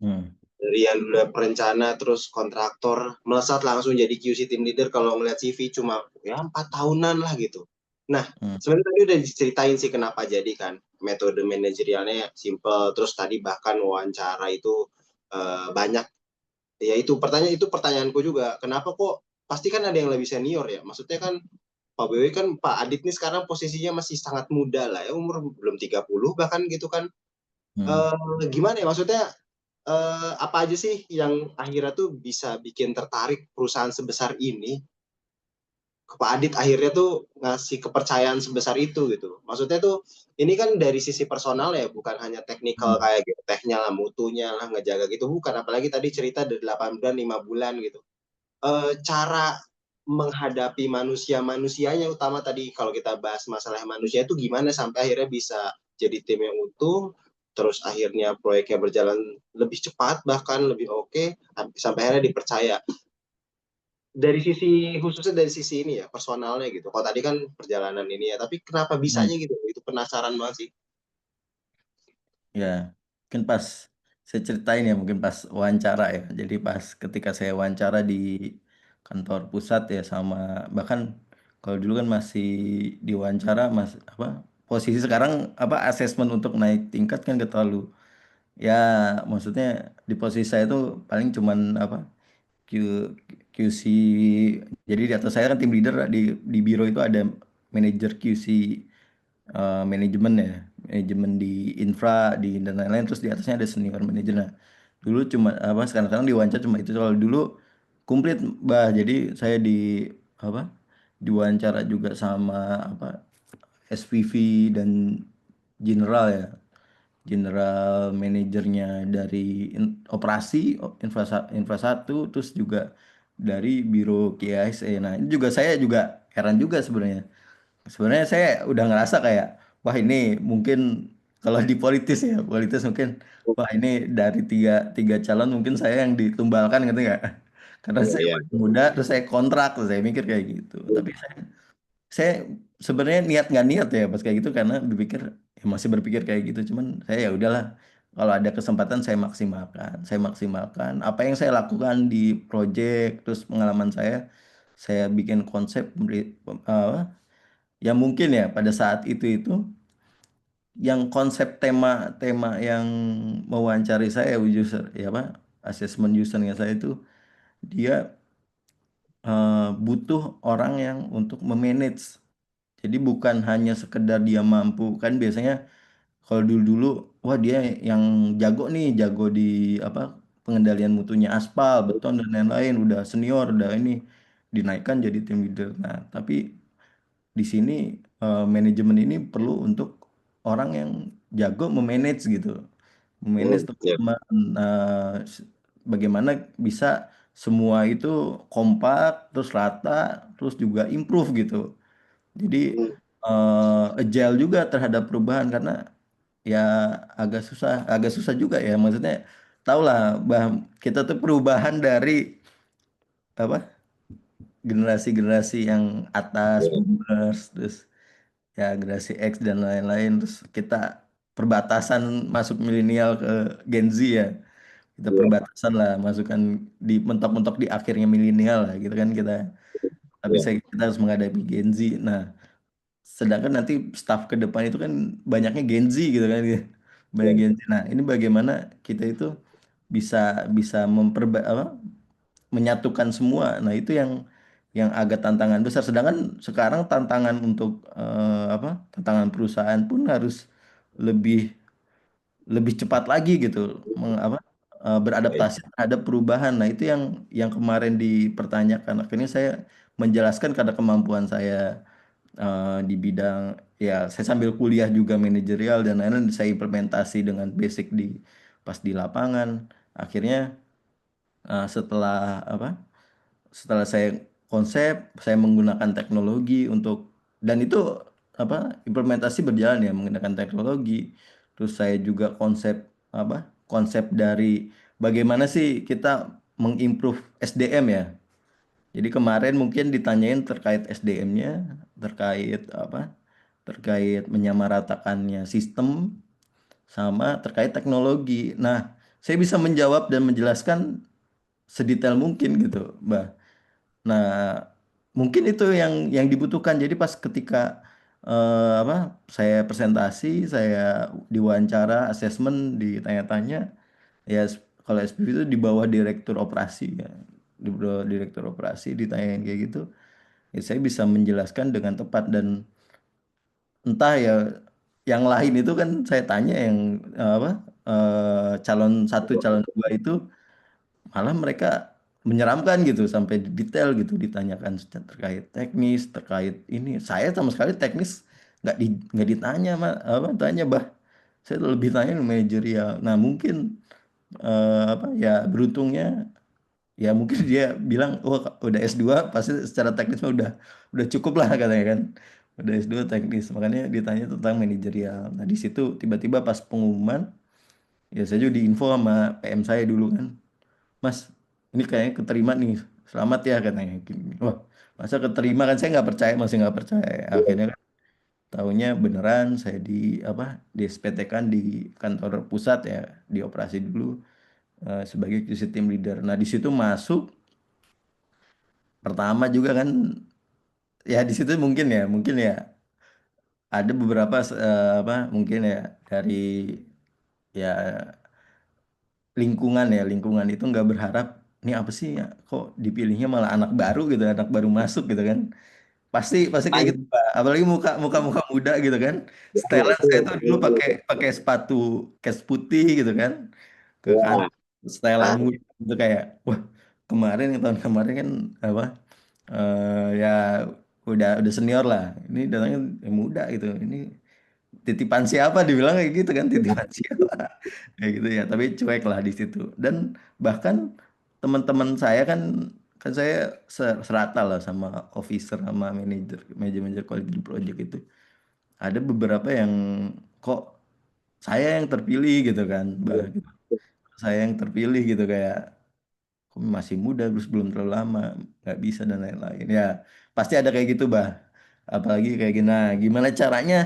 hmm, dari yang udah perencana terus kontraktor melesat langsung jadi QC team leader kalau ngeliat CV cuma ya 4 tahunan lah gitu. Nah hmm, sebenarnya tadi udah diceritain sih kenapa jadi kan metode manajerialnya simple terus tadi bahkan wawancara itu banyak ya itu pertanyaanku juga kenapa kok pasti kan ada yang lebih senior ya maksudnya kan Pak BW kan Pak Adit nih sekarang posisinya masih sangat muda lah ya umur belum 30 bahkan gitu kan hmm, gimana ya maksudnya apa aja sih yang akhirnya tuh bisa bikin tertarik perusahaan sebesar ini ke Pak Adit akhirnya tuh ngasih kepercayaan sebesar itu gitu. Maksudnya tuh ini kan dari sisi personal ya bukan hanya teknikal hmm, kayak gitu, tekniknya lah, mutunya lah, ngejaga gitu bukan. Apalagi tadi cerita dari 8 bulan, 5 bulan gitu. Cara menghadapi manusia-manusianya utama tadi kalau kita bahas masalah manusia itu gimana sampai akhirnya bisa jadi tim yang utuh terus akhirnya proyeknya berjalan lebih cepat bahkan lebih oke sampai akhirnya dipercaya dari sisi khususnya dari sisi ini ya personalnya gitu kalau tadi kan perjalanan ini ya tapi kenapa hmm. bisanya gitu itu penasaran banget sih. Ya, mungkin pas saya ceritain ya, mungkin pas wawancara ya. Jadi pas ketika saya wawancara di kantor pusat ya sama bahkan kalau dulu kan masih diwawancara mas apa posisi sekarang apa asesmen untuk naik tingkat kan gak terlalu ya maksudnya di posisi saya tuh paling cuman apa Q, QC jadi di atas saya kan tim leader di biro itu ada manajer QC manajemen ya manajemen di infra di dan lain-lain terus di atasnya ada senior manajer nah dulu cuma apa sekarang diwawancara cuma itu kalau dulu komplit bah jadi saya di apa diwawancara juga sama apa SPV dan general ya general manajernya dari operasi infra satu terus juga dari biro KISE nah ini juga saya juga heran juga sebenarnya. Sebenarnya saya udah ngerasa kayak, wah ini mungkin kalau di politis mungkin, wah ini dari tiga calon mungkin saya yang ditumbalkan gitu nggak? Karena Iya, saya iya. masih muda, terus saya kontrak, terus saya mikir kayak gitu. Tapi saya sebenarnya niat nggak niat ya pas kayak gitu karena berpikir, ya masih berpikir kayak gitu. Cuman saya ya udahlah, kalau ada kesempatan saya maksimalkan. Apa yang saya lakukan di project, terus pengalaman saya bikin konsep ya mungkin ya pada saat itu yang konsep tema-tema yang mewawancari saya user ya apa asesmen usernya saya itu dia butuh orang yang untuk memanage jadi bukan hanya sekedar dia mampu kan biasanya kalau dulu-dulu wah dia yang jago nih, jago di apa pengendalian mutunya aspal, beton dan lain-lain, udah senior, udah ini dinaikkan jadi tim leader. Nah, tapi di sini manajemen ini perlu untuk orang yang jago memanage gitu, memanage Ya, teman-teman. Bagaimana bisa semua itu kompak, terus rata, terus juga improve gitu. Jadi agile juga terhadap perubahan karena ya agak susah juga ya. Maksudnya tahulah bah kita tuh perubahan dari apa generasi-generasi yang atas ya, boomers, terus ya generasi X dan lain-lain, terus kita perbatasan masuk milenial ke Gen Z ya. Kita ya, perbatasan lah, masukkan di mentok-mentok di akhirnya milenial lah gitu kan kita. Tapi ya, kita harus menghadapi Gen Z. Nah, sedangkan nanti staff ke depan itu kan banyaknya Gen Z gitu kan. Banyak ya. Gen Z. Nah, ini bagaimana kita itu bisa bisa menyatukan semua. Nah, itu yang agak tantangan besar. Sedangkan sekarang tantangan untuk tantangan perusahaan pun harus lebih lebih cepat lagi gitu Oke. beradaptasi terhadap perubahan. Nah, itu yang kemarin dipertanyakan. Akhirnya saya menjelaskan karena kemampuan saya di bidang ya saya sambil kuliah juga manajerial dan lain-lain saya implementasi dengan basic pas di lapangan. Akhirnya setelah saya konsep, saya menggunakan teknologi untuk dan itu implementasi berjalan ya menggunakan teknologi. Terus saya juga konsep dari bagaimana sih kita mengimprove SDM ya. Jadi kemarin mungkin ditanyain terkait SDM-nya, terkait terkait menyamaratakannya sistem sama terkait teknologi. Nah, saya bisa menjawab dan menjelaskan sedetail mungkin gitu, Mbak. Nah, mungkin itu yang dibutuhkan. Jadi pas ketika saya presentasi, saya diwawancara, asesmen, ditanya-tanya, ya kalau SPV itu di bawah direktur operasi ya. Di bawah direktur operasi ditanyain kayak gitu, ya saya bisa menjelaskan dengan tepat dan entah ya yang lain itu kan saya tanya yang calon satu, calon dua itu malah mereka menyeramkan gitu sampai detail gitu ditanyakan terkait teknis terkait ini saya sama sekali teknis nggak ditanya tanya bah saya lebih tanya manajerial. Nah mungkin ya beruntungnya ya mungkin dia bilang oh udah S2 pasti secara teknis mah udah cukup lah katanya kan udah S2 teknis makanya ditanya tentang manajerial. Nah di situ tiba-tiba pas pengumuman ya saya juga diinfo sama PM saya dulu kan, Mas, ini kayaknya keterima nih. Selamat ya katanya. Gini. Wah, masa keterima kan saya nggak percaya, masih nggak percaya. Akhirnya kan tahunya beneran saya di SPT kan di kantor pusat ya, di operasi dulu sebagai QC team leader. Nah, di situ masuk pertama juga kan ya di situ mungkin ya ada beberapa mungkin ya dari ya lingkungan itu nggak berharap ini apa sih ya kok dipilihnya malah anak baru gitu anak baru masuk gitu kan pasti pasti kayak gitu Pan- Pak. Apalagi muka muda gitu kan setelan saya tuh dulu pakai pakai sepatu cats putih gitu kan ke kan Ya, setelan ah, muda itu kayak wah kemarin tahun kemarin kan ya udah senior lah ini datangnya yang muda gitu ini titipan siapa dibilang kayak gitu kan titipan siapa kayak gitu ya tapi cuek lah di situ dan bahkan teman-teman saya kan kan saya serata lah sama officer sama manajer quality project itu ada beberapa yang kok saya yang terpilih gitu kan bah gitu. Saya yang terpilih gitu kayak kok masih muda terus belum terlalu lama nggak bisa dan lain-lain ya pasti ada kayak gitu bah apalagi kayak gini nah gimana caranya.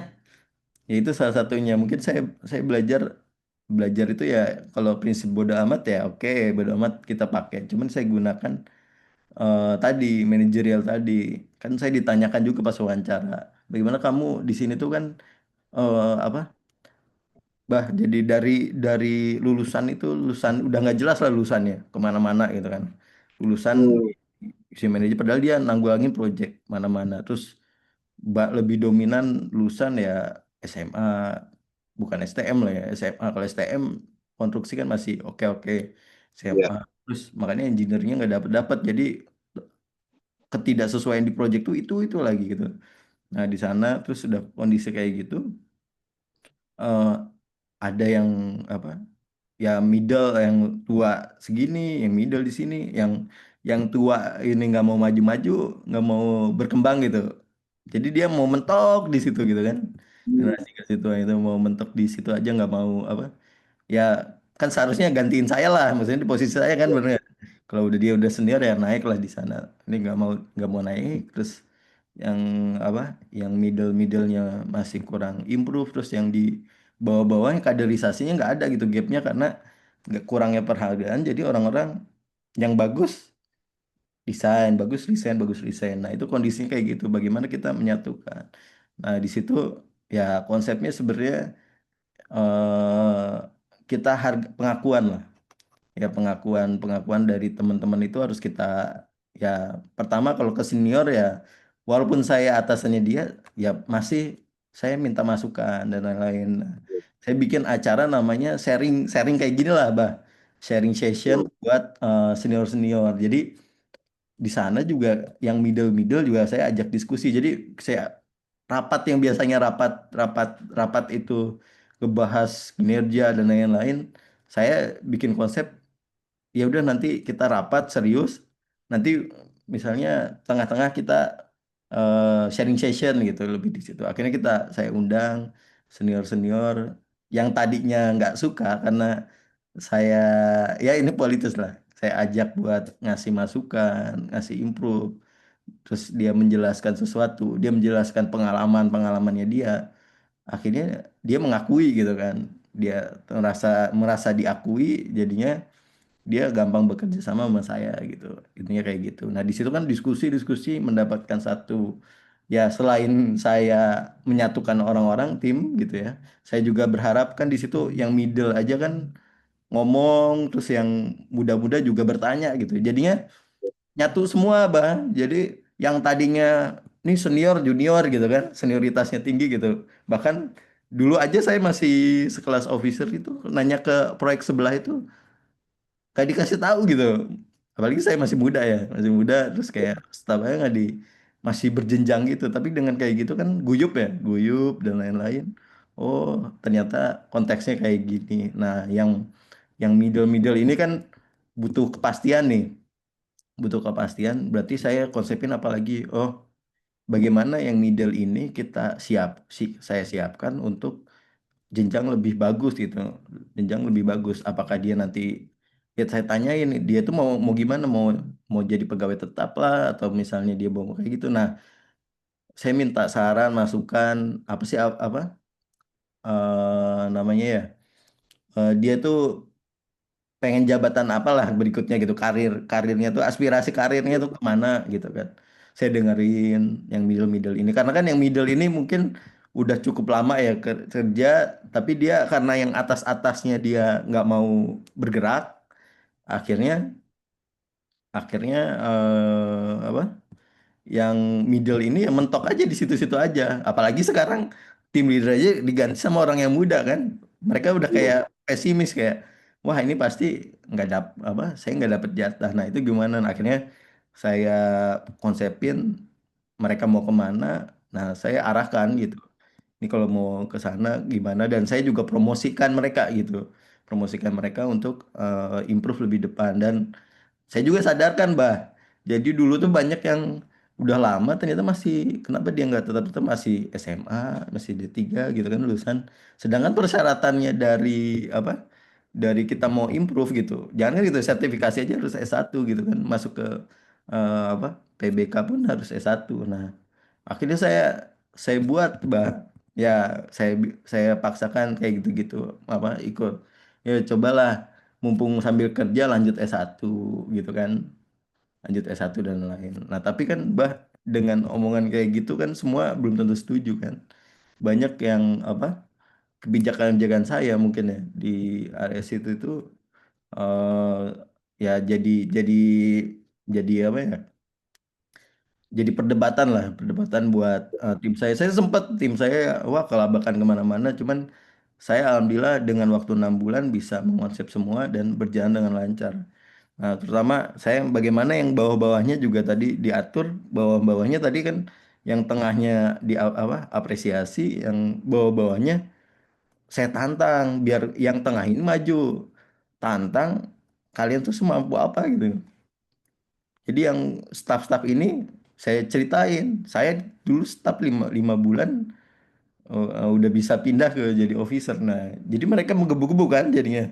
Ya itu salah satunya. Mungkin saya belajar belajar itu ya kalau prinsip bodo amat ya oke bodo amat kita pakai. Cuman saya gunakan tadi manajerial tadi. Kan saya ditanyakan juga pas wawancara. Bagaimana kamu di sini tuh kan apa? Bah jadi dari lulusan itu lulusan udah nggak jelas lah lulusannya kemana-mana gitu kan. Lulusan hmm, si manajer padahal dia nanggulangin project mana-mana. Terus lebih dominan lulusan ya SMA bukan STM lah ya, SMA. Kalau STM konstruksi kan masih oke-oke, Iya. SMA. Terus makanya engineer-nya nggak dapat-dapat, jadi ketidaksesuaian di project tuh itu lagi gitu. Nah di sana terus sudah kondisi kayak gitu, eh, ada yang apa ya, middle yang tua segini, yang middle di sini, yang tua ini nggak mau maju-maju, nggak mau berkembang gitu. Jadi dia mau mentok di situ gitu kan. Hmm. Generasi ke situ itu mau mentok di situ aja, nggak mau apa. Ya kan seharusnya gantiin saya lah, maksudnya di posisi saya kan, Iya. bener nggak? Kalau udah dia udah senior ya naik lah di sana. Ini nggak mau naik, terus yang apa, yang middle-middlenya masih kurang improve, terus yang di bawah-bawahnya kaderisasinya nggak ada gitu gapnya, karena nggak kurangnya penghargaan. Jadi orang-orang yang bagus desain, bagus desain, bagus desain. Nah itu kondisinya kayak gitu. Bagaimana kita menyatukan? Nah di situ ya konsepnya sebenarnya, eh, kita harga pengakuan lah, ya pengakuan pengakuan dari teman-teman itu harus kita, ya pertama kalau ke senior ya, walaupun saya atasannya dia, ya masih saya minta masukan dan lain-lain. Nah, saya bikin acara namanya sharing sharing kayak gini lah, bah, sharing session Hmm. buat senior senior. Jadi di sana juga yang middle middle juga saya ajak diskusi. Jadi saya rapat yang biasanya rapat rapat rapat itu ngebahas kinerja dan lain-lain, saya bikin konsep, ya udah nanti kita rapat serius, nanti misalnya tengah-tengah kita sharing session gitu, lebih di situ akhirnya saya undang senior senior yang tadinya nggak suka, karena saya, ya ini politis lah, saya ajak buat ngasih masukan, ngasih improve, terus dia menjelaskan sesuatu, dia menjelaskan pengalamannya dia, akhirnya dia mengakui gitu kan, dia merasa merasa diakui, jadinya dia gampang bekerja sama sama saya gitu, intinya kayak gitu. Nah di situ kan diskusi-diskusi mendapatkan satu, ya selain saya menyatukan orang-orang tim gitu ya, saya juga berharap kan di situ yang middle aja kan ngomong, terus yang muda-muda juga bertanya gitu, jadinya nyatu semua bang. Jadi yang tadinya ini senior junior gitu kan, senioritasnya tinggi gitu, bahkan dulu aja saya masih sekelas officer itu nanya ke proyek sebelah itu gak dikasih tahu gitu, apalagi saya masih muda ya, masih muda, terus kayak staff aja nggak di, masih berjenjang gitu, tapi dengan kayak gitu kan guyup ya, guyup dan lain-lain. Oh ternyata konteksnya kayak gini. Nah yang middle middle ini kan butuh kepastian nih, butuh kepastian, berarti saya konsepin apalagi, oh bagaimana yang middle ini kita saya siapkan untuk jenjang lebih bagus gitu, jenjang lebih bagus, apakah dia nanti, ya saya tanyain dia tuh mau mau gimana, mau mau jadi pegawai tetap lah, atau misalnya dia mau kayak gitu. Nah saya minta saran masukan, apa sih apa namanya ya, dia tuh pengen jabatan apalah berikutnya gitu, karirnya tuh, aspirasi karirnya tuh kemana gitu kan. Saya dengerin yang middle middle ini, karena kan yang middle ini mungkin udah cukup lama ya kerja, tapi dia karena yang atas atasnya dia nggak mau bergerak, akhirnya akhirnya apa, yang middle ini ya mentok aja di situ-situ aja. Apalagi sekarang tim leader aja diganti sama orang yang muda kan. Mereka udah Hmm. kayak pesimis, kayak wah ini pasti nggak apa, saya nggak dapet jatah. Nah itu gimana? Nah, akhirnya saya konsepin mereka mau kemana. Nah saya arahkan gitu. Ini kalau mau ke sana gimana? Dan saya juga promosikan mereka gitu. Promosikan mereka untuk improve lebih depan. Dan saya juga sadarkan, Bah. Jadi dulu tuh banyak yang udah lama ternyata masih, kenapa dia nggak tetap-tetap masih SMA, masih D3 gitu kan lulusan. Sedangkan persyaratannya dari apa? Dari kita mau improve gitu. Jangan kan gitu, sertifikasi aja harus S1 gitu kan. Masuk ke apa? PBK pun harus S1. Nah, akhirnya saya buat, Bah. Ya, saya paksakan kayak gitu-gitu, apa ikut. Ya cobalah, mumpung sambil kerja lanjut S1 gitu kan, lanjut S1 dan lain. Nah tapi kan bah, dengan omongan kayak gitu kan semua belum tentu setuju kan, banyak yang apa, kebijakan-kebijakan saya mungkin ya di area situ itu, eh ya jadi jadi apa ya, jadi perdebatan lah, perdebatan buat tim saya sempat tim saya wah kelabakan kemana-mana, cuman saya alhamdulillah dengan waktu 6 bulan bisa mengonsep semua dan berjalan dengan lancar. Nah, terutama saya bagaimana yang bawah-bawahnya juga tadi diatur, bawah-bawahnya tadi kan yang tengahnya di apa apresiasi, yang bawah-bawahnya saya tantang biar yang tengah ini maju. Tantang kalian tuh semampu apa gitu. Jadi yang staff-staff ini saya ceritain, saya dulu staff lima bulan udah bisa pindah ke jadi officer. Nah, jadi mereka menggebu-gebu kan jadinya.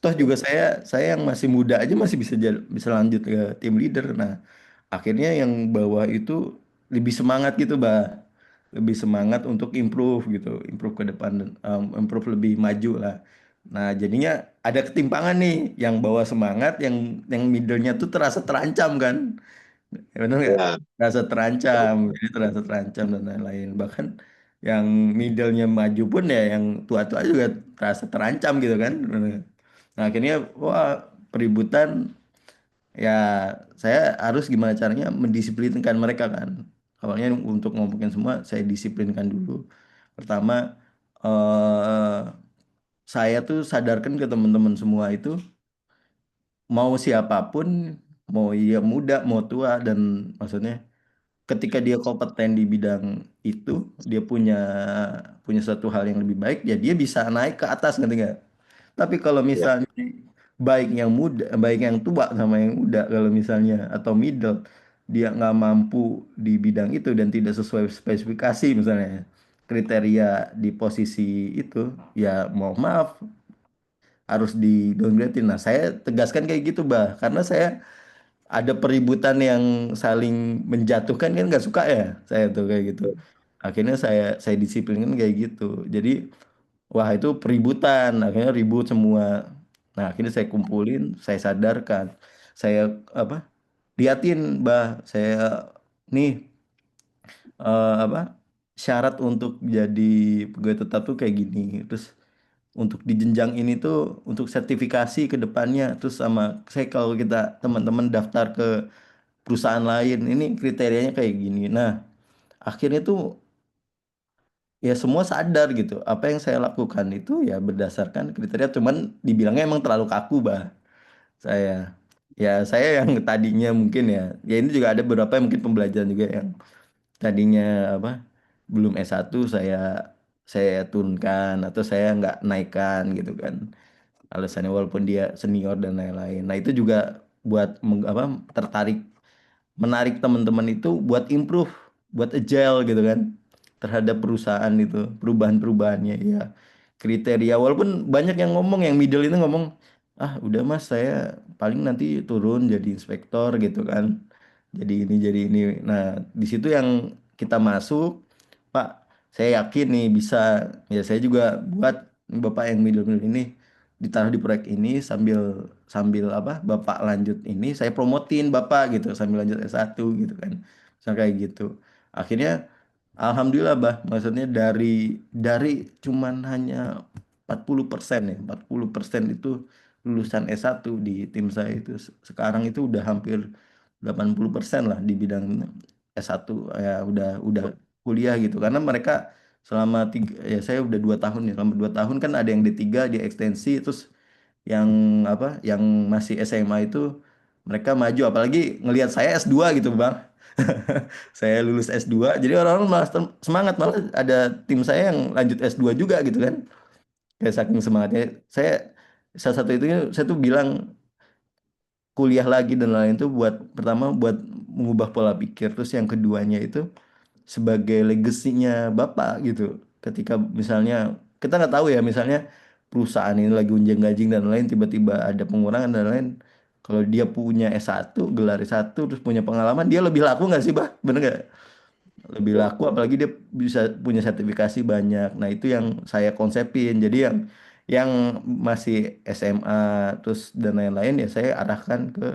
Toh juga saya yang masih muda aja masih bisa lanjut ke tim leader. Nah, akhirnya yang bawah itu lebih semangat gitu, Bah. Lebih semangat untuk improve gitu, improve ke depan dan improve lebih maju lah. Nah, jadinya ada ketimpangan nih, yang bawah semangat, yang middle-nya tuh terasa terancam kan. Ya, benar nggak? Ya, Terasa terancam, jadi terasa terancam dan lain-lain. Bahkan yang middle-nya maju pun ya, yang tua-tua juga terasa terancam gitu kan. Nah, akhirnya wah, peributan ya, saya harus gimana caranya mendisiplinkan mereka kan. Awalnya untuk ngomongin semua saya disiplinkan dulu. Pertama, eh saya tuh sadarkan ke teman-teman semua itu, mau siapapun, mau dia muda mau tua, dan maksudnya ketika dia kompeten di bidang itu, dia punya punya satu hal yang lebih baik, ya dia bisa naik ke atas, ngerti nggak? Tapi kalau ya, misalnya baik yang muda, baik yang tua sama yang muda, kalau misalnya atau middle, dia nggak mampu di bidang itu dan tidak sesuai spesifikasi misalnya kriteria di posisi itu, ya mau maaf, harus di downgradein. Nah, saya tegaskan kayak gitu, Bah, karena saya ada peributan yang saling menjatuhkan kan nggak suka ya, saya tuh kayak gitu. Akhirnya saya disiplinkan kayak gitu. Jadi wah, itu peributan, akhirnya ribut semua. Nah, akhirnya saya kumpulin, saya sadarkan, saya apa? Liatin, Bah, saya nih apa? Syarat untuk jadi pegawai tetap tuh kayak gini. Terus untuk di jenjang ini tuh untuk sertifikasi ke depannya, terus sama saya kalau kita teman-teman daftar ke perusahaan lain, ini kriterianya kayak gini. Nah, akhirnya tuh ya semua sadar gitu. Apa yang saya lakukan itu ya berdasarkan kriteria, cuman dibilangnya emang terlalu kaku, Bah. Saya saya yang tadinya mungkin ya ini juga ada beberapa yang mungkin pembelajaran juga yang tadinya apa belum S1, saya turunkan atau saya nggak naikkan gitu kan. Alasannya walaupun dia senior dan lain-lain. Nah, itu juga buat tertarik, menarik teman-teman itu buat improve, buat agile gitu kan terhadap perusahaan itu, perubahan-perubahannya ya. Kriteria walaupun banyak yang ngomong, yang middle itu ngomong, "Ah, udah Mas, saya paling nanti turun jadi inspektor gitu kan. Jadi ini jadi ini." Nah, di situ yang kita masuk, Pak, saya yakin nih bisa. Ya saya juga buat Bapak yang middle-middle ini ditaruh di proyek ini, sambil sambil apa Bapak lanjut ini, saya promotin Bapak gitu sambil lanjut S1 gitu kan. Misal kayak gitu. Akhirnya alhamdulillah, Bah, maksudnya dari cuman hanya 40% ya, 40% itu lulusan S1 di tim saya itu, sekarang itu udah hampir 80% lah di bidang S1, ya udah kuliah gitu. Karena mereka selama ya saya udah 2 tahun ya, selama 2 tahun kan ada yang D3 di ekstensi, terus yang yang masih SMA itu mereka maju, apalagi ngelihat saya S2 gitu, Bang. Saya lulus S2, jadi orang-orang malah semangat, malah ada tim saya yang lanjut S2 juga gitu kan. Kayak saking semangatnya saya, salah satu itu saya tuh bilang kuliah lagi dan lain itu buat pertama buat mengubah pola pikir, terus yang keduanya itu sebagai legasinya Bapak gitu. Ketika misalnya kita nggak tahu ya, misalnya perusahaan ini lagi unjang-ganjing dan lain, tiba-tiba ada pengurangan dan lain. Kalau dia punya S1, gelar S1, terus punya pengalaman, dia lebih laku nggak sih, Bah? Bener nggak? Lebih laku, apalagi dia bisa punya sertifikasi banyak. Nah, itu yang saya konsepin. Jadi yang masih SMA terus dan lain-lain, ya saya arahkan ke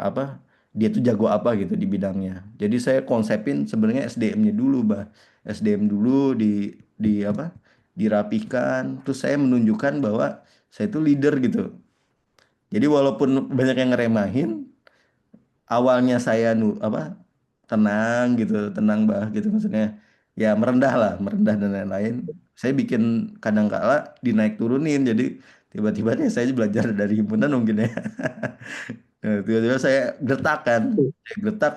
apa dia tuh jago apa gitu di bidangnya. Jadi saya konsepin sebenarnya SDM-nya dulu, Bah. SDM dulu di apa? Dirapikan, terus saya menunjukkan bahwa saya itu leader gitu. Jadi walaupun banyak yang ngeremahin, awalnya saya tenang gitu, tenang, Bah, gitu maksudnya. ya merendah lah, merendah dan lain-lain. Saya bikin kadang kala dinaik turunin, jadi tiba-tiba nih saya belajar dari himpunan mungkin ya. Nah, tiba-tiba saya gertak kan, saya gertak.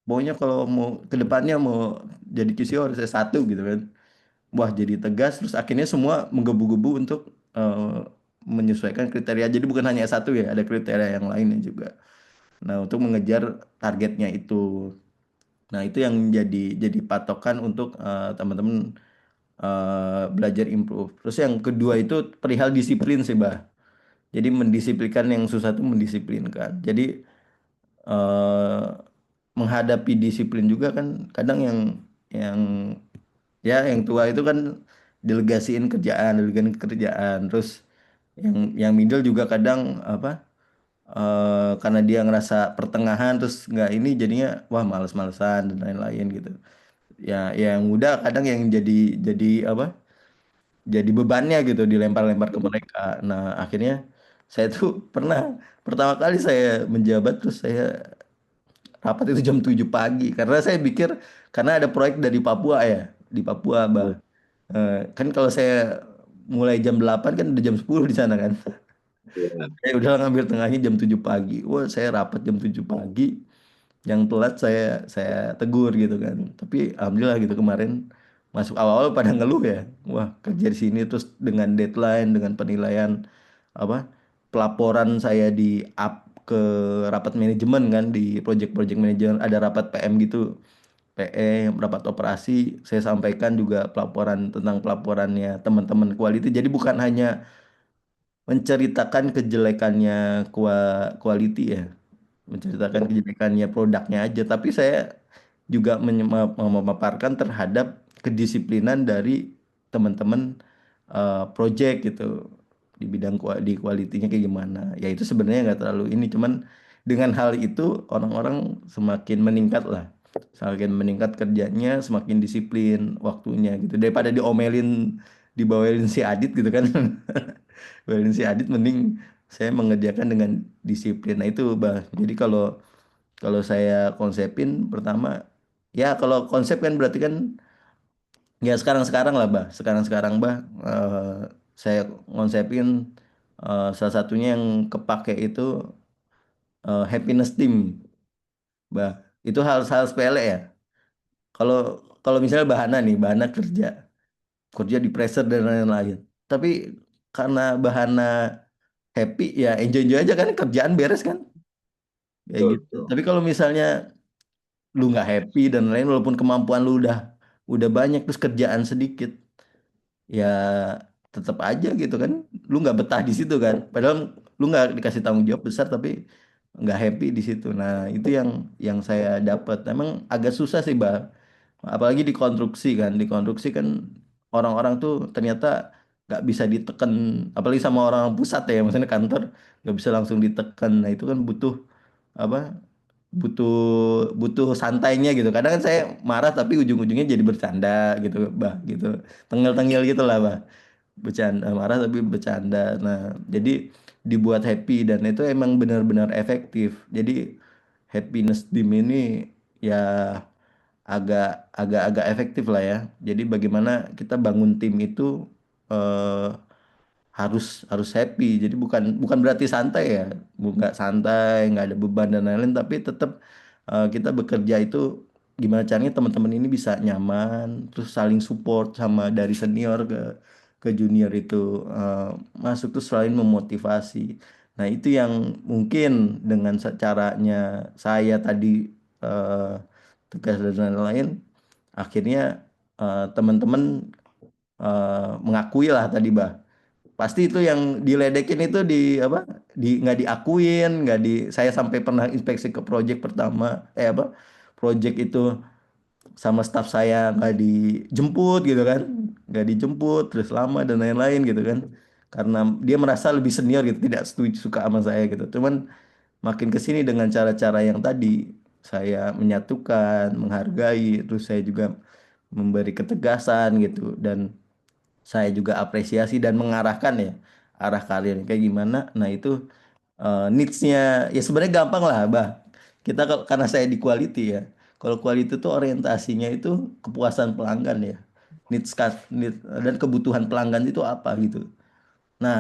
Pokoknya kalau mau ke depannya mau jadi QCO harus S1 gitu kan. Wah jadi tegas, terus akhirnya semua menggebu-gebu untuk menyesuaikan kriteria. Jadi bukan hanya S1 ya, ada kriteria yang lainnya juga. Nah untuk mengejar targetnya itu. Nah itu yang jadi patokan untuk teman-teman belajar improve. Terus yang kedua itu perihal disiplin sih, Bah. Jadi mendisiplinkan yang susah itu mendisiplinkan. Jadi eh, menghadapi disiplin juga kan kadang yang yang tua itu kan delegasiin kerjaan. Terus yang middle juga kadang apa karena dia ngerasa pertengahan terus nggak ini jadinya wah males-malesan dan lain-lain gitu. Ya yang muda kadang yang jadi apa? Jadi bebannya gitu dilempar-lempar ke mereka. Nah, akhirnya saya tuh pernah pertama kali saya menjabat terus saya rapat itu jam 7 pagi karena saya pikir karena ada proyek dari Papua ya, di Papua, Bah. Kan kalau saya mulai jam 8 kan udah jam 10 di sana kan. Iya, Saya udah ngambil tengahnya jam 7 pagi. Wah, saya rapat jam 7 pagi. Yang telat saya tegur gitu kan. Tapi alhamdulillah gitu kemarin masuk awal-awal pada ngeluh ya. Wah, kerja di sini terus dengan deadline, dengan penilaian apa? Pelaporan saya di up ke rapat manajemen kan di project-project manajemen ada rapat PM gitu. PM, rapat operasi, saya sampaikan juga pelaporan tentang pelaporannya teman-teman quality. Jadi bukan hanya menceritakan kejelekannya quality ya, menceritakan kejelekannya produknya aja, tapi saya juga memaparkan terhadap kedisiplinan dari teman-teman project gitu di bidang di kualitinya kayak gimana. Ya itu sebenarnya nggak terlalu ini, cuman dengan hal itu orang-orang semakin meningkat lah, semakin meningkat kerjanya, semakin disiplin waktunya gitu daripada diomelin dibawelin si Adit gitu kan. Bawelin si Adit mending saya mengerjakan dengan disiplin. Nah itu bah. Jadi kalau kalau saya konsepin pertama, ya kalau konsep kan berarti kan ya sekarang-sekarang lah bah. Sekarang-sekarang bah saya konsepin salah satunya yang kepake itu happiness team bah. Itu hal-hal sepele ya. Kalau kalau misalnya Bahana nih, Bahana kerja, kerja di pressure dan lain-lain. Tapi karena Bahana happy ya enjoy-enjoy aja kan kerjaan beres kan. Kayak betul, gitu. betul. Tapi kalau misalnya lu nggak happy dan lain walaupun kemampuan lu udah banyak terus kerjaan sedikit ya tetap aja gitu kan lu nggak betah di situ kan padahal lu nggak dikasih tanggung jawab besar tapi nggak happy di situ. Nah itu yang saya dapat emang agak susah sih bang, apalagi di konstruksi kan orang-orang tuh ternyata nggak bisa ditekan apalagi sama orang pusat ya maksudnya kantor nggak bisa langsung ditekan. Nah itu kan butuh apa butuh butuh santainya gitu. Kadang kan saya marah tapi ujung-ujungnya jadi bercanda gitu, bah gitu. Tengil-tengil gitu lah, bah. Bercanda, marah tapi bercanda. Nah, jadi dibuat happy dan itu emang benar-benar efektif. Jadi happiness dim ini ya agak efektif lah ya. Jadi bagaimana kita bangun tim itu eh, harus harus happy. Jadi bukan bukan berarti santai ya, nggak santai, nggak ada beban dan lain-lain, tapi tetap kita bekerja itu gimana caranya teman-teman ini bisa nyaman, terus saling support sama dari senior ke junior itu masuk tuh selain memotivasi. Nah itu yang mungkin dengan caranya saya tadi eh, tegas dan lain-lain, akhirnya teman-teman mengakui lah tadi bah pasti itu yang diledekin itu di apa di nggak diakuin nggak di saya sampai pernah inspeksi ke project pertama apa project itu sama staff saya nggak dijemput gitu kan nggak dijemput terus lama dan lain-lain gitu kan karena dia merasa lebih senior gitu tidak setuju suka sama saya gitu cuman makin ke sini dengan cara-cara yang tadi saya menyatukan menghargai terus saya juga memberi ketegasan gitu dan saya juga apresiasi dan mengarahkan ya arah kalian kayak gimana. Nah itu needs-nya ya sebenarnya gampang lah, bah. Kita karena saya di quality ya. Kalau quality itu orientasinya itu kepuasan pelanggan ya. Dan kebutuhan pelanggan itu apa gitu. Nah,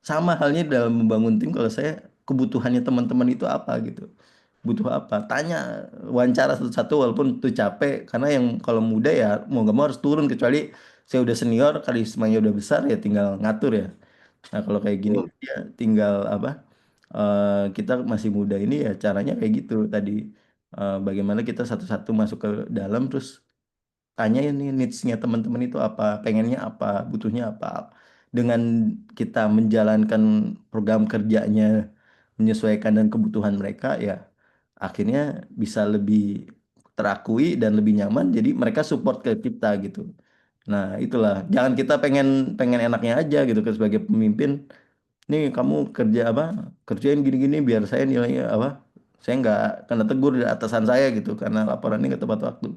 sama halnya dalam membangun tim kalau saya kebutuhannya teman-teman itu apa gitu. Butuh apa? Tanya, wawancara satu-satu walaupun itu capek karena yang kalau muda ya mau gak mau harus turun kecuali saya udah senior, karismanya udah besar ya tinggal ngatur ya. Nah, kalau kayak gini Hmm. ya tinggal apa? Kita masih muda ini ya caranya kayak gitu tadi. Bagaimana kita satu-satu masuk ke dalam terus tanyain nih needs-nya teman-teman itu apa, pengennya apa, butuhnya apa. Dengan kita menjalankan program kerjanya menyesuaikan dengan kebutuhan mereka ya akhirnya bisa lebih terakui dan lebih nyaman jadi mereka support ke kita gitu. Nah, itulah. Jangan kita pengen pengen enaknya aja gitu kan sebagai pemimpin. Nih kamu kerja apa? Kerjain gini-gini biar saya nilainya apa? Saya nggak kena tegur dari atasan saya gitu karena laporannya nggak tepat waktu.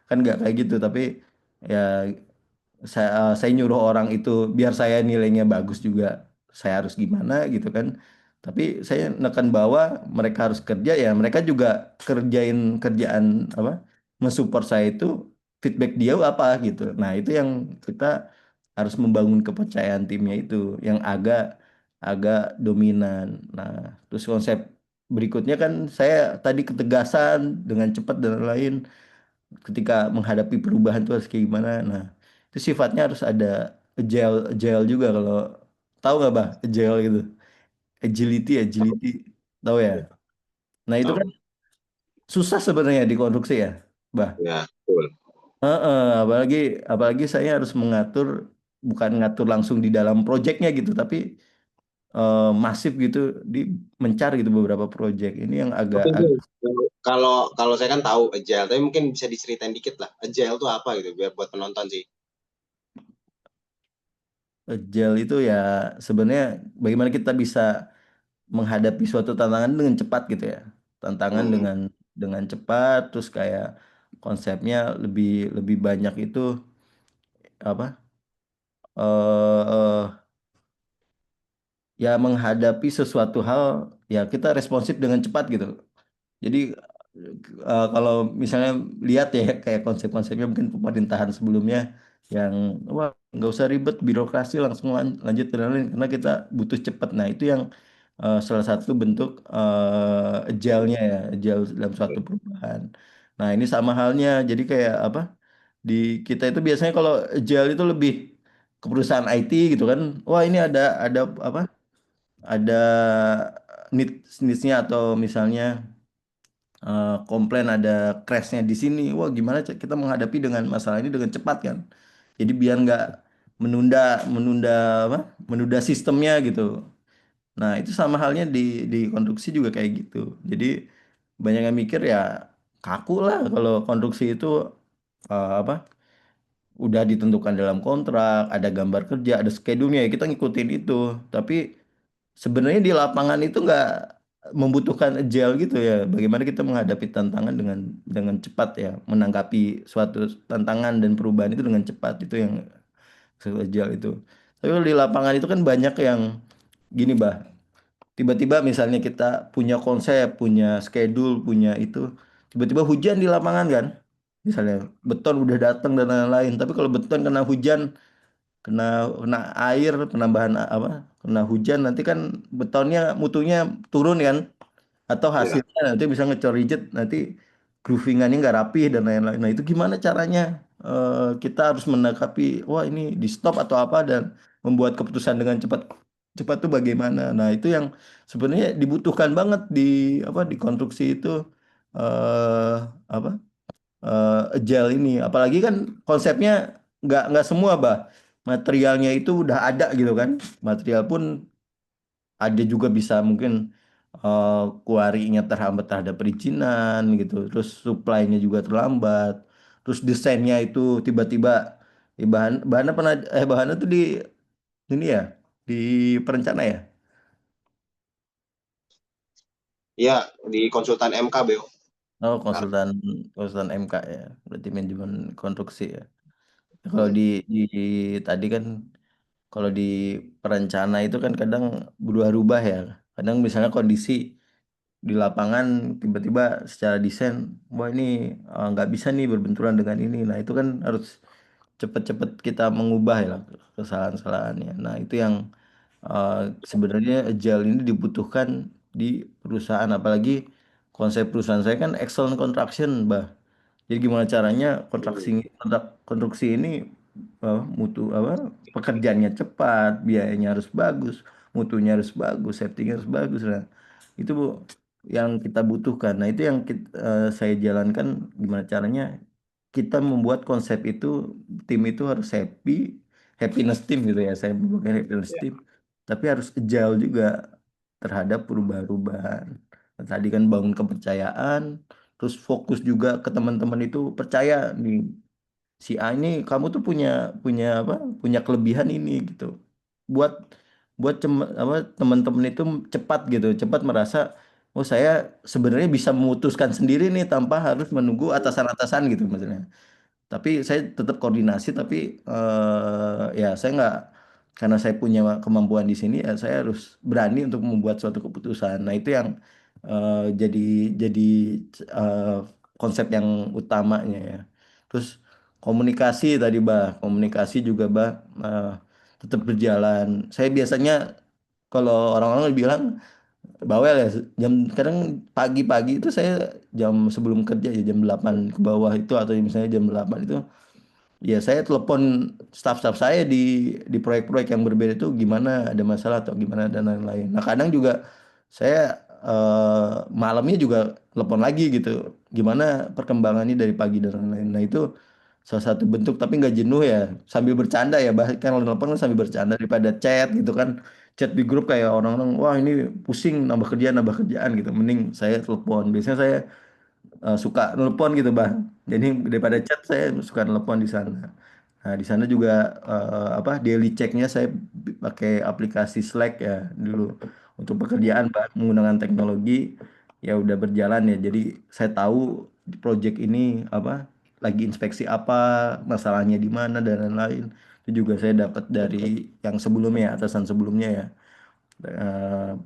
Kan nggak kayak gitu, tapi ya saya nyuruh orang itu biar saya nilainya bagus juga. Saya harus gimana gitu kan. Tapi saya nekan bawah mereka harus kerja ya mereka juga kerjain kerjaan apa? Mensupport saya itu feedback dia apa gitu. Nah, itu yang kita harus membangun kepercayaan timnya itu yang agak agak dominan. Nah, terus konsep berikutnya kan saya tadi ketegasan dengan cepat dan lain ketika menghadapi perubahan itu harus kayak gimana. Nah, itu sifatnya harus ada agile agile juga kalau tahu nggak bah agile gitu. Agility agility tahu ya. Ya, Nah, itu kan tahu. susah sebenarnya dikonstruksi ya, bah. Ya, betul. Heeh, apalagi apalagi saya harus mengatur bukan ngatur langsung di dalam proyeknya gitu tapi masif gitu di mencari gitu beberapa proyek ini yang agak, Oke, Bung. Kalau kalau saya kan tahu agile, tapi mungkin bisa diceritain dikit lah. Agile itu apa gitu biar buat penonton sih. agile itu ya sebenarnya bagaimana kita bisa menghadapi suatu tantangan dengan cepat gitu ya tantangan Hmm. dengan cepat terus kayak konsepnya lebih lebih banyak itu apa ya menghadapi sesuatu hal ya kita responsif dengan cepat gitu. Jadi kalau misalnya lihat ya kayak konsep-konsepnya mungkin pemerintahan sebelumnya yang wah nggak usah ribet birokrasi langsung lanjut ke lain karena kita butuh cepat. Nah, itu yang salah satu bentuk agile-nya ya, agile dalam suatu perubahan. Nah, ini sama halnya. Jadi kayak apa? Di kita itu biasanya kalau agile itu lebih ke perusahaan IT gitu kan. Wah, ini ada apa? Ada needs-nya atau misalnya komplain ada crashnya di sini. Wah, gimana kita menghadapi dengan masalah ini dengan cepat kan? Jadi biar nggak menunda menunda apa? Menunda sistemnya gitu. Nah, itu sama halnya di konstruksi juga kayak gitu. Jadi banyak yang mikir ya kaku lah kalau konstruksi itu apa? Udah ditentukan dalam kontrak, ada gambar kerja, ada schedule-nya ya kita ngikutin itu. Tapi sebenarnya di lapangan itu nggak membutuhkan agile gitu ya. Bagaimana kita menghadapi tantangan dengan cepat ya, menanggapi suatu tantangan dan perubahan itu dengan cepat itu yang agile itu. Tapi kalau di lapangan itu kan banyak yang gini bah, tiba-tiba misalnya kita punya konsep, punya schedule, punya itu, tiba-tiba hujan di lapangan kan. Misalnya beton udah datang dan lain-lain, tapi kalau beton kena hujan kena kena air penambahan apa kena hujan nanti kan betonnya mutunya turun kan atau Ya. hasilnya nanti bisa ngecor rijet nanti groovingannya nggak rapih dan lain-lain. Nah, itu gimana caranya kita harus menanggapi wah ini di stop atau apa dan membuat keputusan dengan cepat cepat itu bagaimana. Nah, itu yang sebenarnya dibutuhkan banget di apa di konstruksi itu eh apa agile ini. Apalagi kan konsepnya nggak semua, bah. Materialnya itu udah ada gitu kan. Material pun ada juga bisa mungkin kuarinya terhambat terhadap perizinan gitu. Terus supply-nya juga terlambat. Terus desainnya itu tiba-tiba bahannya pernah bahannya tuh di ini ya, di perencana ya. Iya, di konsultan MK, Beo. Oh, Sekarang. konsultan konsultan MK ya. Berarti manajemen konstruksi ya. Kalau Hmm. di tadi kan kalau di perencana itu kan kadang berubah-ubah ya. Kadang misalnya kondisi di lapangan tiba-tiba secara desain, wah ini nggak bisa nih berbenturan dengan ini. Nah itu kan harus cepet-cepet kita mengubah ya kesalahan-kesalahannya. Nah itu yang sebenarnya agile ini dibutuhkan di perusahaan, apalagi konsep perusahaan saya kan excellent construction, bah. Jadi gimana caranya Hmm, konstruksi ini mutu apa pekerjaannya cepat, biayanya harus bagus, mutunya harus bagus, safety-nya harus bagus. Nah, itu Bu yang kita butuhkan. Nah, itu yang saya jalankan gimana caranya kita membuat konsep itu, tim itu harus happy, happiness team gitu ya. Saya bukan happiness ya, team, tapi harus agile juga terhadap perubahan-perubahan. Nah, tadi kan bangun kepercayaan, terus fokus juga ke teman-teman itu percaya nih si A ini kamu tuh punya punya apa punya kelebihan ini gitu buat buat apa teman-teman itu cepat gitu cepat merasa oh saya sebenarnya bisa memutuskan sendiri nih tanpa harus menunggu hmm, atasan-atasan gitu maksudnya. Tapi saya tetap koordinasi, tapi ya saya nggak, karena saya punya kemampuan di sini, ya saya harus berani untuk membuat suatu keputusan. Nah itu yang jadi eh, konsep yang utamanya ya. Terus komunikasi tadi bah, komunikasi juga bah tetap berjalan. Saya biasanya kalau orang-orang bilang bawel ya, jam kadang pagi-pagi itu saya jam sebelum kerja ya jam 8 ke bawah itu, atau misalnya jam 8 itu ya saya telepon staff-staff saya di proyek-proyek yang berbeda itu gimana, ada masalah atau gimana dan lain-lain. Nah kadang juga saya malamnya juga telepon lagi gitu, gimana perkembangannya dari pagi dan lain-lain. Nah itu salah satu bentuk, tapi nggak jenuh ya, sambil bercanda ya, bahkan kalau telepon kan sambil bercanda daripada chat gitu kan. Chat di grup kayak orang-orang, wah ini pusing nambah kerjaan gitu. Mending saya telepon. Biasanya saya suka nelpon gitu bang. Jadi daripada chat saya suka nelpon di sana. Nah di sana juga apa daily checknya saya pakai aplikasi Slack ya dulu untuk pekerjaan hmm, bang, menggunakan teknologi ya udah berjalan ya. Jadi saya tahu di project ini apa lagi inspeksi apa, masalahnya di mana dan lain-lain. Itu juga saya dapat dari yang sebelumnya, atasan sebelumnya ya.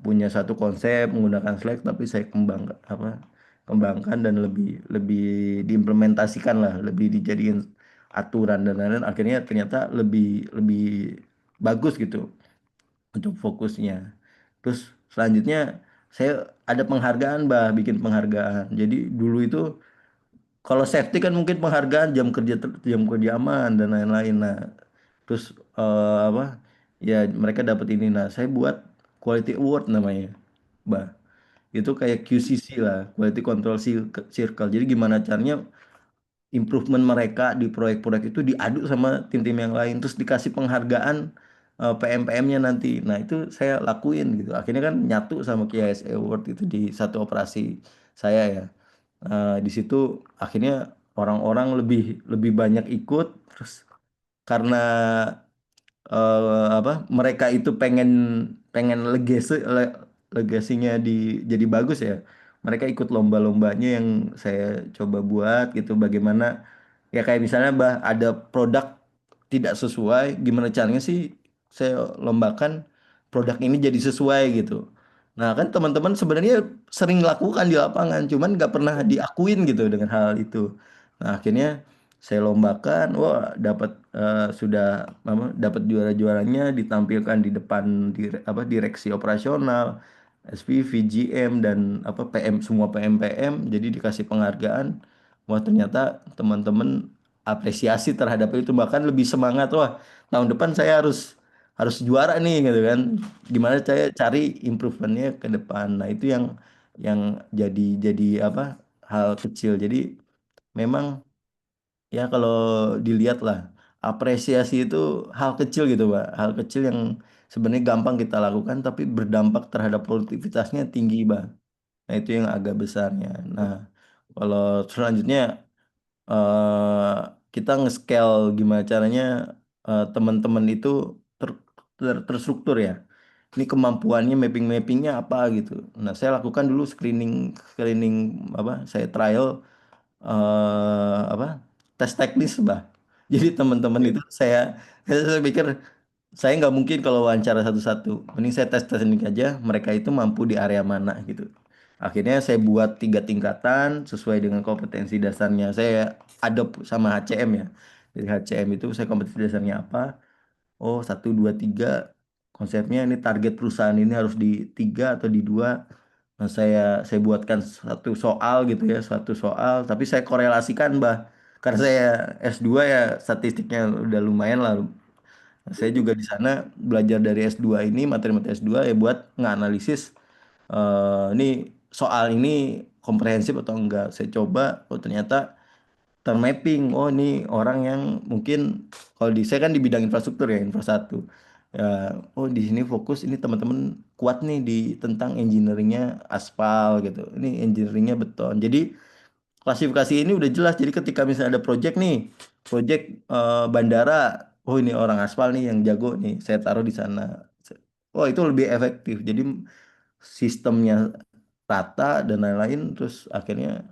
Punya satu konsep menggunakan Slack, tapi saya kembangkan dan lebih lebih diimplementasikan lah, lebih dijadiin aturan dan lain-lain, akhirnya ternyata lebih lebih bagus gitu untuk fokusnya. Terus selanjutnya saya ada penghargaan bah, bikin penghargaan. Jadi dulu itu kalau safety kan mungkin penghargaan jam kerja aman dan lain-lain. Nah, terus apa? Ya mereka dapat ini. Nah, saya buat quality award namanya. Bah, itu kayak QCC lah, quality control circle. Jadi gimana caranya improvement mereka di proyek-proyek itu diaduk sama tim-tim yang lain, terus dikasih penghargaan PM-PM-nya nanti. Nah, itu saya lakuin gitu. Akhirnya kan nyatu sama KISA Award itu di satu operasi saya ya. Di situ akhirnya orang-orang lebih lebih banyak ikut, terus karena apa mereka itu pengen pengen legasinya jadi bagus ya, mereka ikut lomba-lombanya yang saya coba buat gitu. Bagaimana ya, kayak misalnya bah ada produk tidak sesuai, gimana caranya sih saya lombakan produk ini jadi sesuai gitu. Nah kan teman-teman sebenarnya sering lakukan di lapangan, cuman nggak pernah diakuin gitu dengan hal itu. Nah akhirnya saya lombakan, wah dapat sudah dapat juara-juaranya, ditampilkan di depan direksi operasional, SPV, GM dan PM, semua PM jadi dikasih penghargaan. Wah ternyata teman-teman apresiasi terhadap itu, bahkan lebih semangat, wah tahun depan saya harus harus juara nih gitu kan. Gimana saya cari improvementnya ke depan. Nah itu yang jadi apa hal kecil. Jadi memang ya kalau dilihat lah, apresiasi itu hal kecil gitu Pak. Hal kecil yang sebenarnya gampang kita lakukan tapi berdampak terhadap produktivitasnya tinggi Pak. Nah itu yang agak besarnya. Nah kalau selanjutnya eh, kita nge-scale gimana caranya teman-teman itu terstruktur ya. Ini kemampuannya mapping-mappingnya apa gitu. Nah saya lakukan dulu screening screening saya trial apa tes teknis bah. Jadi teman-teman ya, itu saya pikir saya nggak mungkin kalau wawancara satu-satu. Mending saya tes teknik aja. Mereka itu mampu di area mana gitu. Akhirnya saya buat 3 tingkatan sesuai dengan kompetensi dasarnya. Saya adopt sama HCM ya. Dari HCM itu saya kompetensi dasarnya apa? Oh, 1, 2, 3. Konsepnya ini target perusahaan ini harus di 3 atau di 2. Nah, saya buatkan satu soal gitu ya, satu soal, tapi saya korelasikan, Bah. Karena saya S2 ya statistiknya udah lumayan lah. Nah, saya juga di sana belajar dari S2 ini, materi-materi S2 ya buat nganalisis ini soal ini komprehensif atau enggak. Saya coba, oh ternyata termapping. Oh, ini orang yang mungkin kalau di saya kan di bidang infrastruktur ya, infra satu. Ya, oh di sini fokus ini teman-teman kuat nih di tentang engineeringnya aspal gitu. Ini engineeringnya beton. Jadi klasifikasi ini udah jelas. Jadi ketika misalnya ada project nih, project bandara, oh ini orang aspal nih yang jago nih, saya taruh di sana. Oh itu lebih efektif. Jadi sistemnya rata dan lain-lain, terus akhirnya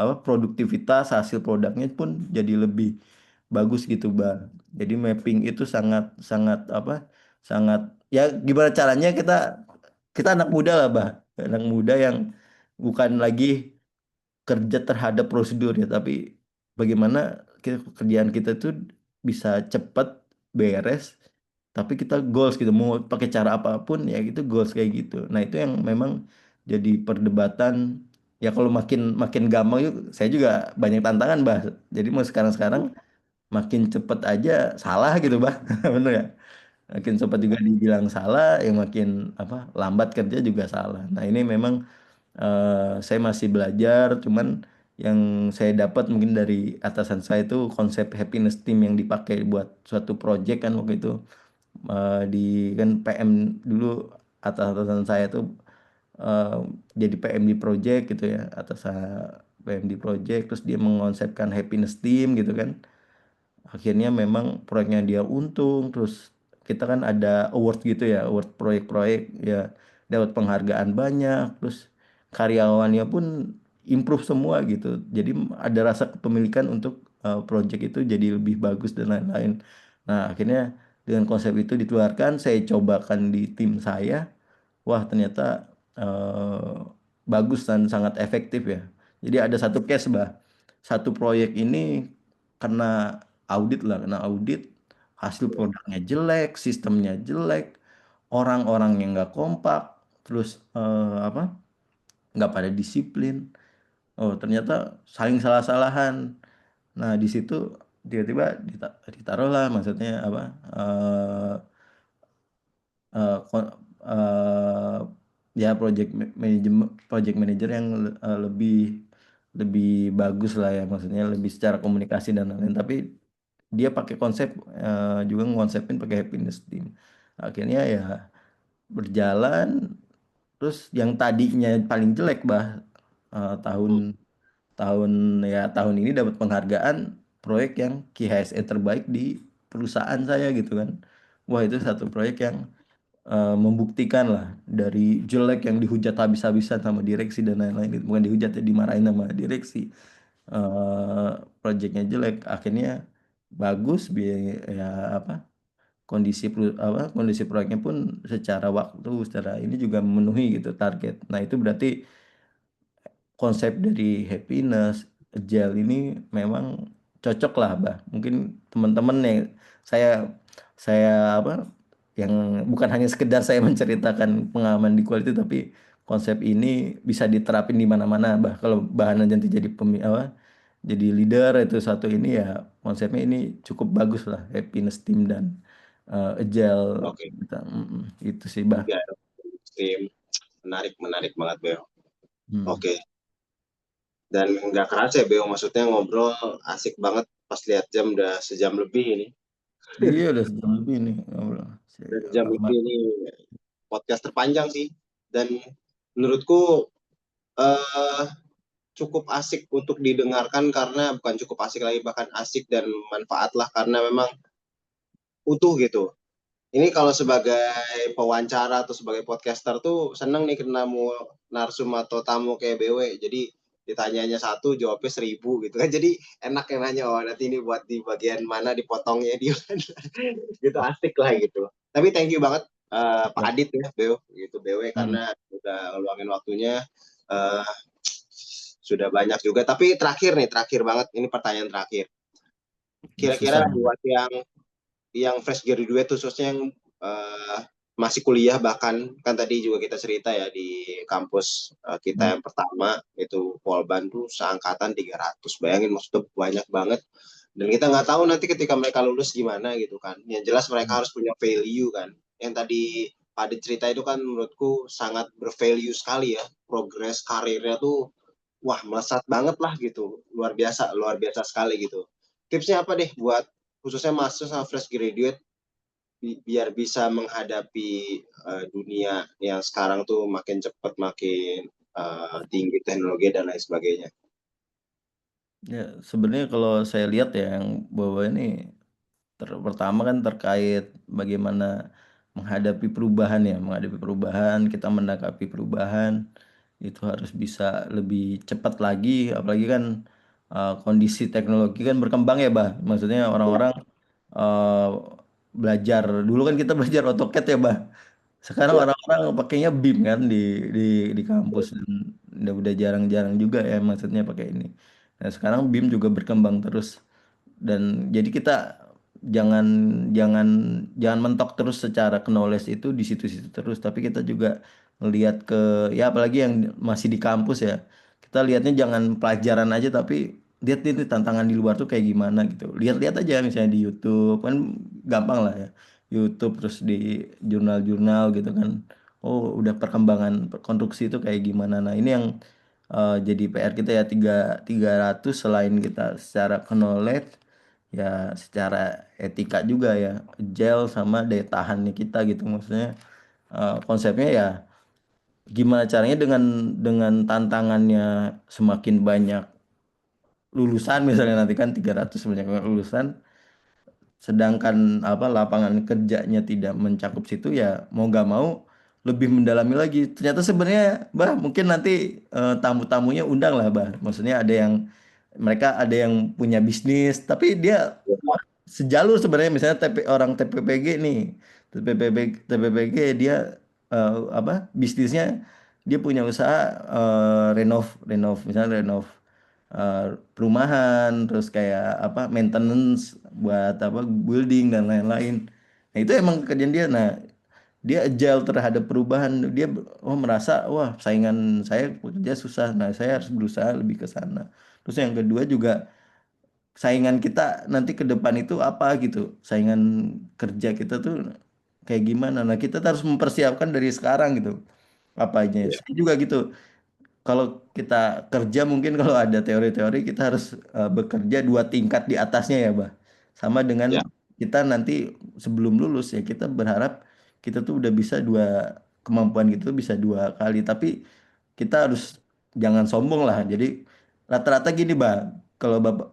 apa produktivitas hasil produknya pun jadi lebih bagus gitu bang. Jadi mapping itu sangat sangat apa sangat ya gimana caranya kita kita anak muda lah bang, anak muda yang bukan lagi kerja terhadap prosedur ya, tapi bagaimana kerjaan kita tuh bisa cepat beres, tapi kita goals gitu, mau pakai cara apapun ya gitu goals kayak gitu. Nah itu yang memang jadi perdebatan. Ya kalau makin makin gampang yuk, saya juga banyak tantangan bah. Jadi mau sekarang-sekarang makin cepet aja salah gitu bah, bener ya? Makin cepat juga dibilang salah, yang makin apa lambat kerja juga salah. Nah ini memang saya masih belajar, cuman yang saya dapat mungkin dari atasan saya itu konsep happiness team yang dipakai buat suatu project kan waktu itu. Di kan PM dulu, atasan saya tuh eh, jadi PM di project gitu ya, atasan PM di project, terus dia mengonsepkan happiness team gitu kan. Akhirnya memang proyeknya dia untung, terus kita kan ada award gitu ya, award proyek-proyek ya, dapat penghargaan banyak, terus karyawannya pun improve semua gitu. Jadi ada rasa kepemilikan untuk proyek itu jadi lebih bagus dan lain-lain. Nah akhirnya dengan konsep itu dikeluarkan, saya cobakan di tim saya. Wah, ternyata eh, bagus dan sangat efektif ya. Jadi ada satu case, Bah. Satu proyek ini kena audit lah, kena audit, hasil produknya jelek, sistemnya jelek, orang-orang yang nggak kompak, terus apa? Nggak pada disiplin. Oh, ternyata saling salah-salahan. Nah, di situ tiba-tiba ditaruh lah, maksudnya apa? Eh, ya project manager yang lebih lebih bagus lah ya, maksudnya lebih secara komunikasi dan lain-lain, tapi dia pakai konsep juga ngonsepin pakai happiness team. Akhirnya ya berjalan, terus yang tadinya paling jelek bah tahun Hmm. tahun ya tahun ini dapat penghargaan proyek yang KHSE terbaik di perusahaan saya gitu kan. Wah itu satu proyek yang membuktikan lah dari jelek yang dihujat habis-habisan sama direksi dan lain-lain, bukan dihujat ya dimarahin sama direksi, eh proyeknya jelek akhirnya bagus ya apa kondisi proyeknya pun secara waktu secara ini juga memenuhi gitu target. Nah itu berarti konsep dari happiness gel ini memang cocok lah bah, mungkin teman-teman yang saya saya apa yang bukan hanya sekedar saya menceritakan pengalaman di quality, tapi konsep ini bisa diterapin di mana-mana bah. Kalau bahan nanti jadi apa jadi leader itu satu ini ya, konsepnya ini cukup bagus lah, happiness team dan agile Oke, kita. Itu sih bah. ya, tim menarik, menarik banget Beo. Hmm. Oke, dan nggak kerasa ya Beo, maksudnya ngobrol asik banget pas lihat jam udah sejam lebih ini. Iya udah sejam lebih nih ngobrol. Dan jam Lama. lebih ini podcast terpanjang sih. Dan menurutku eh, cukup asik untuk didengarkan karena bukan cukup asik lagi, bahkan asik dan manfaat lah karena memang utuh gitu. Ini kalau sebagai pewawancara atau sebagai podcaster tuh seneng nih ketemu narsum atau tamu kayak BW. Jadi ditanyanya satu, jawabnya 1000 gitu kan. Jadi enak yang nanya, oh nanti ini buat di bagian mana dipotongnya di mana. Gitu asik lah gitu. Tapi thank you banget Pak Ya. Adit ya, BW gitu BW Hmm. karena udah ngeluangin waktunya. eee, sudah banyak juga. Tapi terakhir nih, terakhir banget, ini pertanyaan terakhir. Ini susah Kira-kira nih. buat yang fresh graduate khususnya yang masih kuliah, bahkan kan tadi juga kita cerita ya di kampus Hmm. kita yang pertama itu Polban tuh seangkatan 300, bayangin maksudnya banyak banget, dan kita nggak tahu nanti ketika mereka lulus gimana gitu kan. Yang jelas mereka harus punya value kan, yang tadi Pak Adit cerita itu kan menurutku sangat bervalue sekali ya, progres karirnya tuh wah melesat banget lah gitu, luar biasa sekali gitu. Tipsnya apa deh buat khususnya mahasiswa sama fresh graduate biar bisa menghadapi dunia yang sekarang tuh makin cepat, makin tinggi teknologi dan lain sebagainya. Ya, sebenarnya kalau saya lihat ya yang bahwa ini pertama kan terkait bagaimana menghadapi perubahan ya, menghadapi perubahan, kita menanggapi perubahan itu harus bisa lebih cepat lagi, apalagi kan kondisi teknologi kan berkembang ya, Bah. Maksudnya Ya, orang-orang eh, belajar dulu kan kita belajar AutoCAD ya, Bah. Sekarang ya, orang-orang pakainya BIM kan di di kampus dan udah jarang-jarang juga ya maksudnya pakai ini. Nah, sekarang BIM juga berkembang terus dan jadi kita jangan jangan jangan mentok terus secara knowledge itu di situ-situ terus, tapi kita juga melihat ke ya apalagi yang masih di kampus ya. Kita lihatnya jangan pelajaran aja tapi lihat ini tantangan di luar tuh kayak gimana gitu. Lihat-lihat aja misalnya di YouTube kan gampang lah ya. YouTube terus di jurnal-jurnal gitu kan. Oh, udah perkembangan konstruksi itu kayak gimana. Nah, ini yang jadi PR kita ya 300 selain kita secara knowledge ya secara etika juga ya gel sama daya tahannya kita gitu maksudnya konsepnya ya gimana caranya dengan tantangannya semakin banyak lulusan misalnya nanti kan 300 banyak lulusan sedangkan apa lapangan kerjanya tidak mencakup situ ya mau gak mau lebih mendalami lagi ternyata sebenarnya bah mungkin nanti tamu-tamunya undang lah bah maksudnya ada yang mereka ada yang punya bisnis tapi dia ya, sejalur sebenarnya misalnya orang TPPG nih TPPG dia apa bisnisnya dia punya usaha renov renov misalnya renov perumahan terus kayak apa maintenance buat apa building dan lain-lain nah itu emang kerjaan dia nah dia agile terhadap perubahan dia oh merasa wah saingan saya bekerja susah nah saya harus berusaha lebih ke sana terus yang kedua juga saingan kita nanti ke depan itu apa gitu. Saingan kerja kita tuh kayak gimana. Nah, kita tuh harus mempersiapkan dari sekarang gitu. Apa aja. ya, Saya juga gitu. Kalau kita kerja mungkin kalau ada teori-teori kita harus bekerja 2 tingkat di atasnya ya, Bah. Sama dengan ya, kita nanti sebelum lulus ya kita berharap kita tuh udah bisa kemampuan gitu bisa 2 kali. Tapi kita harus jangan sombong lah. Jadi rata-rata gini, Bah. Kalau Bapak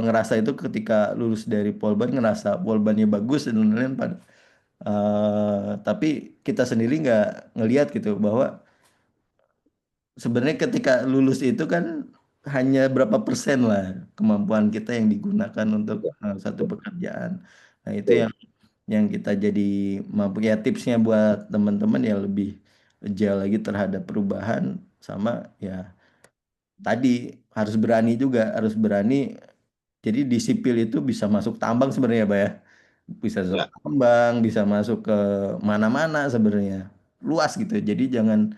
ngerasa itu ketika lulus dari Polban ngerasa Polbannya bagus dan lain-lain tapi kita sendiri nggak ngelihat gitu bahwa sebenarnya ketika lulus itu kan hanya berapa persen lah kemampuan kita yang digunakan untuk ya, satu pekerjaan. Nah, itu betul. yang kita jadi mampu ya tipsnya buat teman-teman ya lebih jauh lagi terhadap perubahan sama ya tadi harus berani juga, harus berani. Jadi di sipil itu bisa masuk tambang sebenarnya, Pak ya. Bisa masuk Ya, tambang, bisa masuk ke mana-mana sebenarnya. Luas gitu. Jadi jangan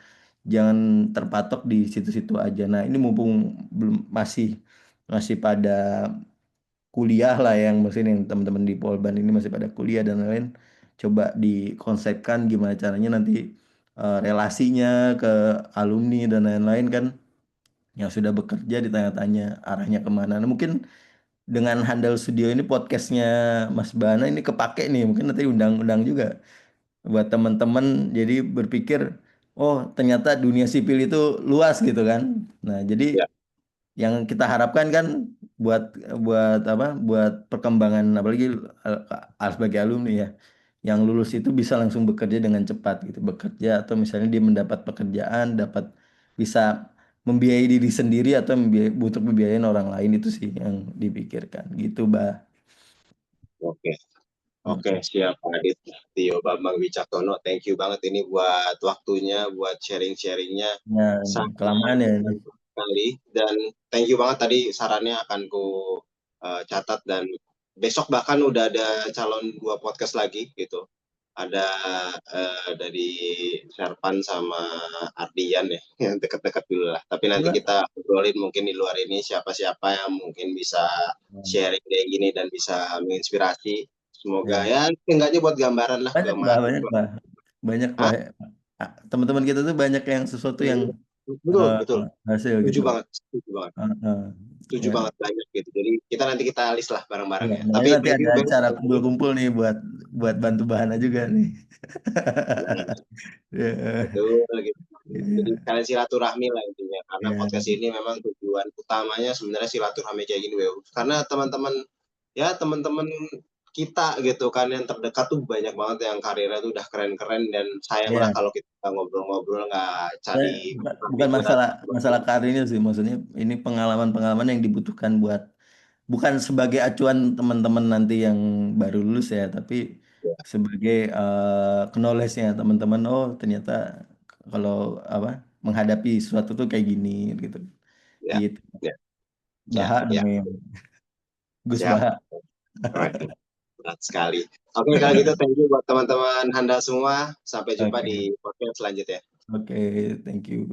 jangan terpatok di situ-situ aja. Nah, ini mumpung belum masih masih pada kuliah lah yang maksudnya yang teman-teman di Polban ini masih pada kuliah dan lain-lain. Coba dikonsepkan gimana caranya nanti relasinya ke alumni dan lain-lain kan yang sudah bekerja ditanya-tanya arahnya kemana. Nah, mungkin dengan Handal Studio ini podcastnya Mas Bana ini kepake nih mungkin nanti undang-undang juga buat teman-teman jadi berpikir oh ternyata dunia sipil itu luas gitu kan nah jadi ya, yang kita harapkan kan buat buat apa buat perkembangan apalagi sebagai alumni ya yang lulus itu bisa langsung bekerja dengan cepat gitu bekerja atau misalnya dia mendapat pekerjaan dapat bisa membiayai diri sendiri atau untuk membiayain orang lain itu sih yang dipikirkan gitu bah. oke. Oke, siap Pak Adit. Tio Bambang Wicaksono, thank you banget ini buat waktunya, buat sharing-sharing-nya. Nah, Sangat kelamaan ya ini. bermanfaat sekali dan thank you banget tadi sarannya akan catat dan besok bahkan udah ada calon 2 podcast lagi gitu. Ada dari Serpan sama Ardian ya, yang deket-deket dulu lah. Tapi nanti Gila. kita obrolin mungkin di luar ini siapa-siapa yang mungkin bisa sharing kayak gini dan bisa menginspirasi. Semoga Ya. ya enggaknya buat gambaran lah ke Banyak bah, banyak mahasiswa. bah, banyak bah. Hah? Teman-teman kita tuh banyak yang sesuatu yang Betul, eh, betul. hasil Setuju gitu. banget, setuju banget. Eh, Setuju ya. banget banyak gitu. Jadi kita nanti kita list lah bareng-bareng Ya, ya. makanya Tapi nanti thank ada you banget acara sekali lagi. kumpul-kumpul nih buat bantu Bahana juga nih. Ya, Betul gitu. Jadi iya, kalian silaturahmi lah intinya. Karena iya, podcast ini memang tujuan utamanya sebenarnya silaturahmi kayak gini, Weo. Karena teman-teman ya teman-teman kita gitu kan yang terdekat tuh banyak banget yang karirnya tuh udah keren-keren dan sayang lah iya. kalau kita ngobrol-ngobrol nggak cari Bukan curhat. masalah masalah karirnya sih, maksudnya ini pengalaman-pengalaman yang dibutuhkan bukan sebagai acuan teman-teman nanti yang baru lulus ya, tapi sebagai knowledge-nya teman-teman. Oh, ternyata kalau apa menghadapi sesuatu tuh kayak gini gitu. Ya, Gitu. ya, siap, Bahak ya, namanya. Gus siap. Bahak. Waduh, berat sekali. Oke, kalau gitu thank you buat teman-teman Handal semua. Sampai jumpa Oke, di podcast selanjutnya. oke, thank you.